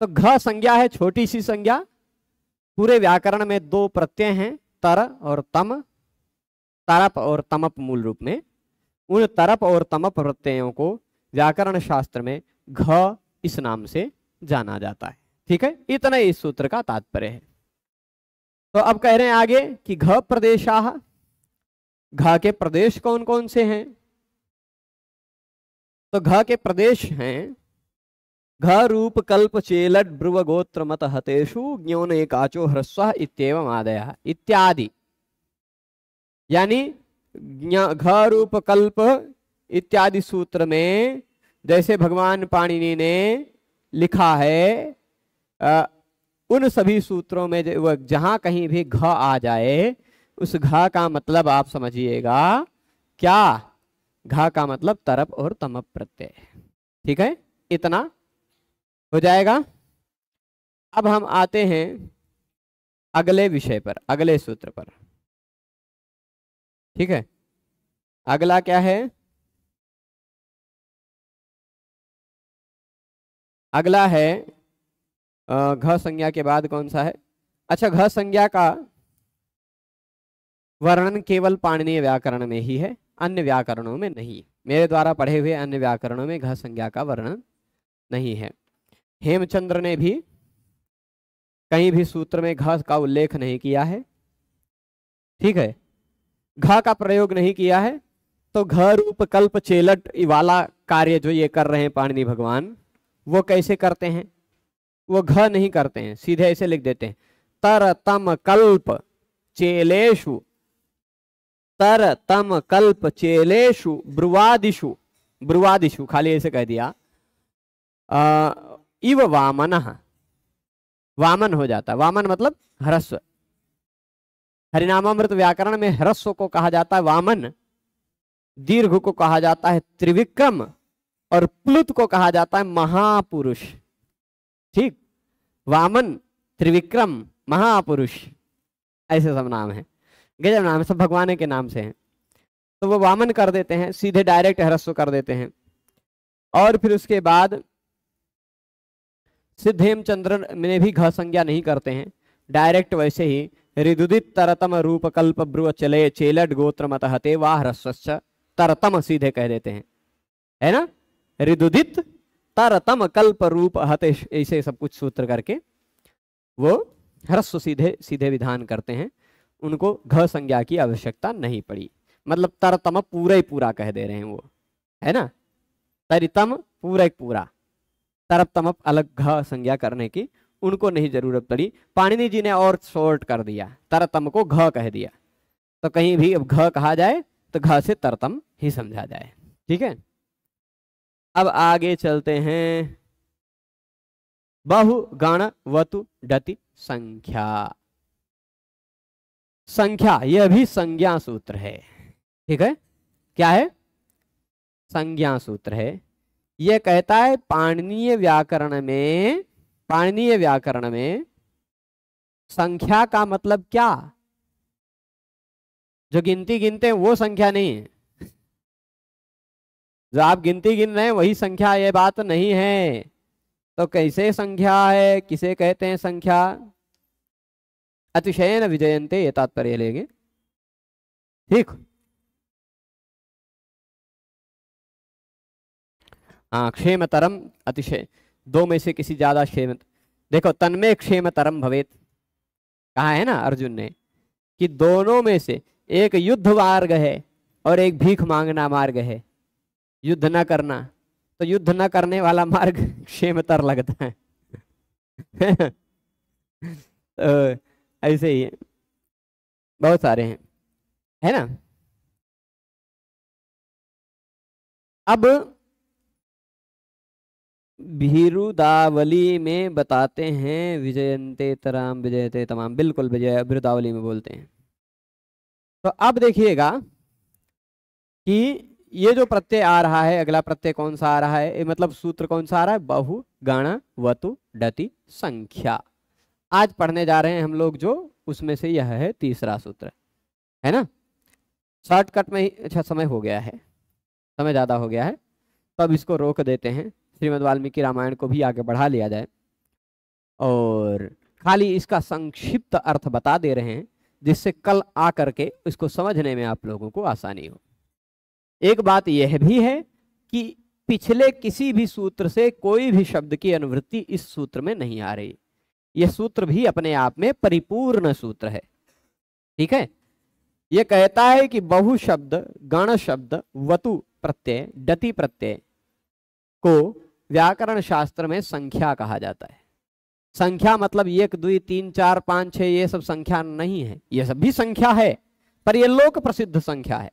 तो घ संज्ञा है छोटी सी संज्ञा, पूरे व्याकरण में 2 प्रत्यय हैं, तर और तम, तरप और तमप मूल रूप में। उन तरप और तमप प्रत्ययों को व्याकरण शास्त्र में घ इस नाम से जाना जाता है। ठीक है, इतना इस सूत्र का तात्पर्य है। तो अब कह रहे हैं आगे कि घ प्रदेशाः, घ के प्रदेश कौन कौन से हैं? तो घ के प्रदेश हैं, घ रूप कल्प चेलड ब्रुव गोत्र मत हतेषु ज्ञोन एकाचो ह्रस्व इत्येवम आदयः इत्यादि। यानी घ रूप कल्प इत्यादि सूत्र में जैसे भगवान पाणिनि ने लिखा है, उन सभी सूत्रों में जहां कहीं भी घ आ जाए, उस घ का मतलब आप समझिएगा क्या, घ का मतलब तरप और तमप प्रत्यय। ठीक है, इतना हो जाएगा। अब हम आते हैं अगले विषय पर, अगले सूत्र पर। ठीक है, अगला क्या है? अगला है घ संज्ञा के बाद कौन सा है? अच्छा, घ संज्ञा का वर्णन केवल पाणिनीय व्याकरण में ही है, अन्य व्याकरणों में नहीं। मेरे द्वारा पढ़े हुए अन्य व्याकरणों में घ संज्ञा का वर्णन नहीं है। हेमचंद्र ने भी कहीं भी सूत्र में घ का उल्लेख नहीं किया है। ठीक है, घ का प्रयोग नहीं किया है। तो घ रूप कल्प चेलट वाला कार्य जो ये कर रहे हैं पाणिनि भगवान, वो कैसे करते हैं? वो घ नहीं करते हैं, सीधे ऐसे लिख देते हैं, तर तम कल्प चेलेषु, तर तम कल्प चेलेषु ब्रुवादिषु, ब्रुवादिषु खाली ऐसे कह दिया, इव वामनः, वामन हो जाता है। वामन मतलब ह्रस्व। हरिनामामृत व्याकरण में ह्रस्व को कहा जाता है वामन, दीर्घ को कहा जाता है त्रिविक्रम, और प्लुत को कहा जाता है महापुरुष। ठीक, वामन, त्रिविक्रम, महापुरुष, ऐसे सब नाम है, गजब नाम है, सब भगवान के नाम से हैं। तो वो वामन कर देते हैं, सीधे डायरेक्ट ह्रस्व कर देते हैं। और फिर उसके बाद सिद्ध हेमचंद्र में भी घ संज्ञा नहीं करते हैं, डायरेक्ट वैसे ही ऋदुदित तरतम रूप कल्प ब्रुव चले चेलट गोत्र मत हते वाह ह्रस्वश्च, तरतम सीधे कह देते हैं, है ना, ऋदुदित तरतम कल्प रूप हते, ऐसे सब कुछ सूत्र करके वो ह्रस्व सीधे सीधे विधान करते हैं। उनको घ संज्ञा की आवश्यकता नहीं पड़ी, मतलब तरतम पूरा ही पूरा कह दे रहे हैं वो, है ना, तरितम पूरा ही पूरा, तरप तमप अलग घ संज्ञा करने की उनको नहीं जरूरत पड़ी। पाणिनि जी ने और शॉर्ट कर दिया, तरतम को घ कह दिया। तो कहीं भी अब घ कहा जाए तो घ से तरतम ही समझा जाए। ठीक है, अब आगे चलते हैं। बहु गण वतु डति संख्या। संख्या यह भी संज्ञा सूत्र है। ठीक है, क्या है? संज्ञा सूत्र है। यह कहता है पाणिनीय व्याकरण में संख्या का मतलब क्या? जो गिनती गिनते हैं वो संख्या नहीं है। जो आप गिनती गिन रहे हैं वही संख्या, ये बात नहीं है। तो कैसे संख्या है, किसे कहते हैं संख्या? अतिशयन विजयन्ते, ये तात्पर्य लेंगे। ठीक, हाँ, क्षेमतरम अतिशय, दो में से किसी ज्यादा क्षेम। देखो, तन्मे क्षेमतरम भवेत कहा है ना अर्जुन ने, कि दोनों में से एक युद्ध मार्ग है और एक भीख मांगना मार्ग है। युद्ध न करना, तो युद्ध न करने वाला मार्ग क्षेमतर लगता है। तो ऐसे ही है, बहुत सारे हैं, है ना। अब बिरुदावली में बताते हैं विजयन्ते तराम विजयते तमाम, बिल्कुल विजय बिरुदावली में बोलते हैं। तो अब देखिएगा कि ये जो प्रत्यय आ रहा है, अगला प्रत्यय कौन सा आ रहा है, मतलब सूत्र कौन सा आ रहा है? बहु गण वतु डति संख्या। आज पढ़ने जा रहे हैं हम लोग जो, उसमें से यह है तीसरा सूत्र, है ना। शॉर्टकट में ही, अच्छा समय हो गया है, समय ज्यादा हो गया है, तो अब इसको रोक देते हैं। श्रीमद् वाल्मीकि रामायण को भी आगे बढ़ा लिया जाए और खाली इसका संक्षिप्त अर्थ बता दे रहे हैं, जिससे कल आकर के इसको समझने में आप लोगों को आसानी हो। एक बात यह भी है कि पिछले किसी भी सूत्र से कोई भी शब्द की अनुवृत्ति इस सूत्र में नहीं आ रही। यह सूत्र भी अपने आप में परिपूर्ण सूत्र है। ठीक है, यह कहता है कि बहु शब्द, गण शब्द, वतु प्रत्यय, डति प्रत्यय को व्याकरण शास्त्र में संख्या कहा जाता है। संख्या मतलब 1 2 3 4 5 6 ये सब संख्या नहीं है, ये सब भी संख्या है, पर ये लोक प्रसिद्ध संख्या है।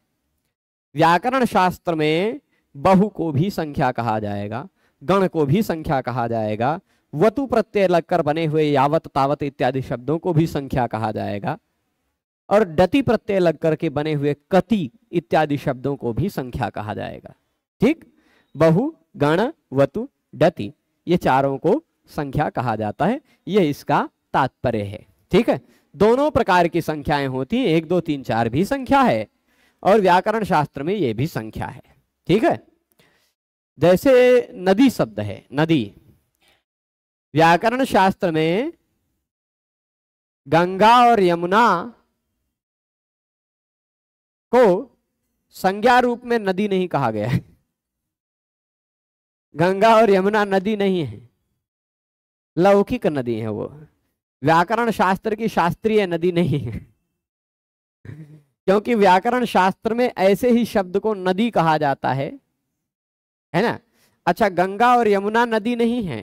व्याकरण शास्त्र में बहु को भी संख्या कहा जाएगा, गण को भी संख्या कहा जाएगा, वतु प्रत्यय लगकर बने हुए यावत तावत इत्यादि शब्दों को भी संख्या कहा जाएगा, और डति प्रत्यय लगकर के बने हुए कति इत्यादि शब्दों को भी संख्या कहा जाएगा। ठीक, बहु गण वतु डति ये चारों को संख्या कहा जाता है, यह इसका तात्पर्य है। ठीक है, दोनों प्रकार की संख्याएं होती हैं, 1 2 3 4 भी संख्या है और व्याकरण शास्त्र में यह भी संख्या है। ठीक है, जैसे नदी शब्द है, नदी व्याकरण शास्त्र में गंगा और यमुना को संज्ञा रूप में नदी नहीं कहा गया है। गंगा और यमुना नदी नहीं है, लौकिक नदी है, वो व्याकरण शास्त्र की शास्त्रीय नदी नहीं है। क्योंकि व्याकरण शास्त्र में ऐसे ही शब्द को नदी कहा जाता है ना। अच्छा, गंगा और यमुना नदी नहीं है,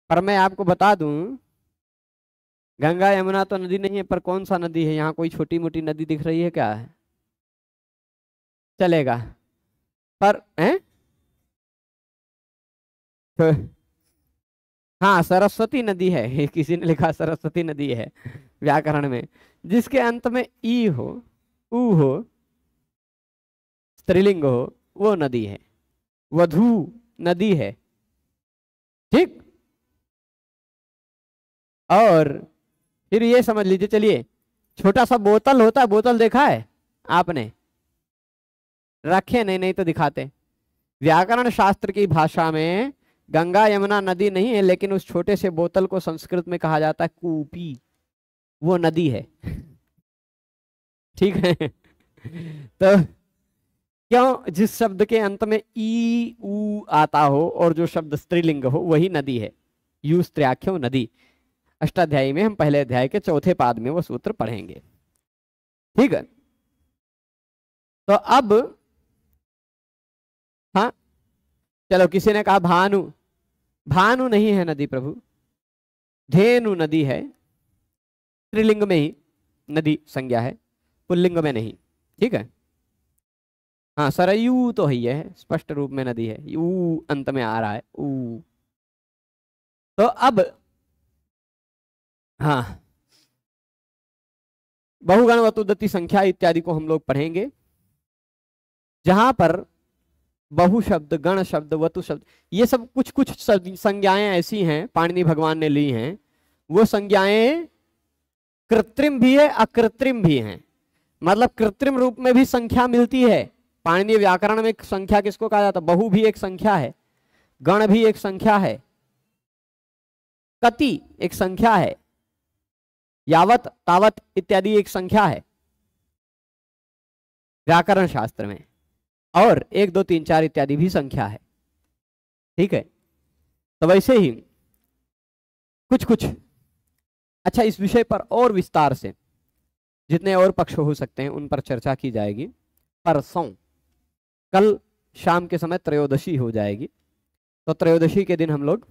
पर मैं आपको बता दूं, गंगा यमुना तो नदी नहीं है, पर कौन सा नदी है? यहाँ कोई छोटी मोटी नदी दिख रही है क्या? है चलेगा, पर हैं? तो हाँ, सरस्वती नदी है, किसी ने लिखा सरस्वती नदी है व्याकरण में, जिसके अंत में ई हो, ऊ हो, स्त्रीलिंग हो, वो नदी है, वधू नदी है। ठीक, और फिर ये समझ लीजिए, चलिए, छोटा सा बोतल होता है, बोतल देखा है आपने? रखे नहीं, नहीं तो दिखाते। व्याकरण शास्त्र की भाषा में गंगा यमुना नदी नहीं है, लेकिन उस छोटे से बोतल को संस्कृत में कहा जाता है कूपी, वो नदी है। ठीक है, तो क्यों? जिस शब्द के अंत में ई ऊ आता हो और जो शब्द स्त्रीलिंग हो वही नदी है। यू स्त्र्याख्यो नदी, अष्टाध्यायी में हम पहले अध्याय के चौथे पाद में वो सूत्र पढ़ेंगे। ठीक है, तो अब हाँ, चलो, किसी ने कहा भानु, भानु नहीं है नदी प्रभु, धेनु नदी है, स्त्रीलिंग में ही नदी संज्ञा है। पुल्लिंग में नहीं, ठीक है। हाँ, सरयू तो ही है, स्पष्ट रूप में नदी है, यू अंत में आ रहा है, ऊ। तो अब हाँ, बहुगण वतुदति संख्या इत्यादि को हम लोग पढ़ेंगे, जहां पर बहु शब्द, गण शब्द, वतु शब्द, ये सब कुछ कुछ संज्ञाएं ऐसी हैं पाणिनि भगवान ने ली हैं, वो संज्ञाएं कृत्रिम भी है अकृत्रिम भी हैं। मतलब कृत्रिम रूप में भी संख्या मिलती है। पाणिनि व्याकरण में संख्या किसको कहा जाता है? बहु भी एक संख्या है, गण भी एक संख्या है, कति एक संख्या है, यावत तावत इत्यादि एक संख्या है व्याकरण शास्त्र में, और 1 2 3 4 इत्यादि भी संख्या है, ठीक है। तो वैसे ही कुछ कुछ, अच्छा, इस विषय पर और विस्तार से जितने और पक्ष हो सकते हैं उन पर चर्चा की जाएगी परसों। कल शाम के समय त्रयोदशी हो जाएगी, तो त्रयोदशी के दिन हम लोग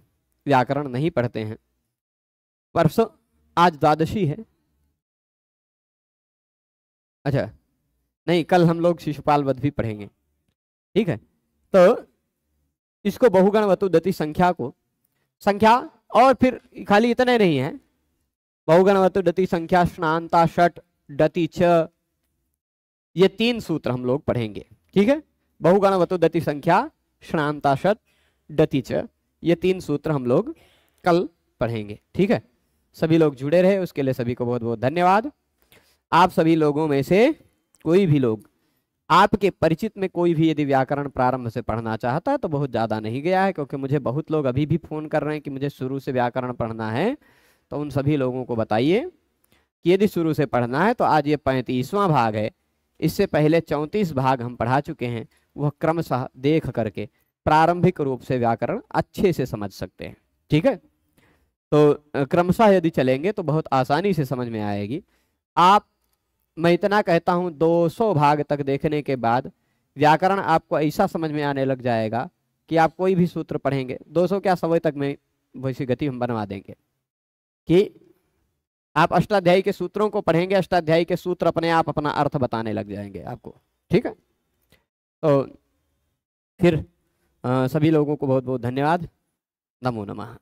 व्याकरण नहीं पढ़ते हैं। परसों, आज द्वादशी है, अच्छा नहीं, कल हम लोग शिशुपाल वध भी पढ़ेंगे, ठीक है। तो इसको बहुगण वतुदति संख्या को, संख्या, और फिर खाली इतने नहीं है, बहुगण वतुदति संख्या, स्नानता, षट, डति, च, ये 3 सूत्र हम लोग पढ़ेंगे, ठीक है। बहुगण वतुदति संख्या, स्नानता, षट, डति, च, ये 3 सूत्र हम लोग कल पढ़ेंगे, ठीक है। सभी लोग जुड़े रहे, उसके लिए सभी को बहुत बहुत धन्यवाद। आप सभी लोगों में से कोई भी लोग, आपके परिचित में कोई भी यदि व्याकरण प्रारंभ से पढ़ना चाहता है तो बहुत ज़्यादा नहीं गया है, क्योंकि मुझे बहुत लोग अभी भी फ़ोन कर रहे हैं कि मुझे शुरू से व्याकरण पढ़ना है। तो उन सभी लोगों को बताइए कि यदि शुरू से पढ़ना है तो आज ये 35वां भाग है, इससे पहले 34 भाग हम पढ़ा चुके हैं, वह क्रमशः देख करके प्रारंभिक रूप से व्याकरण अच्छे से समझ सकते हैं, ठीक है। तो क्रमशः यदि चलेंगे तो बहुत आसानी से समझ में आएगी। आप, मैं इतना कहता हूं, 200 भाग तक देखने के बाद व्याकरण आपको ऐसा समझ में आने लग जाएगा कि आप कोई भी सूत्र पढ़ेंगे, 200 क्या 100 तक में वैसी गति हम बनवा देंगे कि आप अष्टाध्यायी के सूत्रों को पढ़ेंगे, अष्टाध्यायी के सूत्र अपने आप अपना अर्थ बताने लग जाएंगे आपको, ठीक है। तो फिर सभी लोगों को बहुत बहुत धन्यवाद। नमो नमः।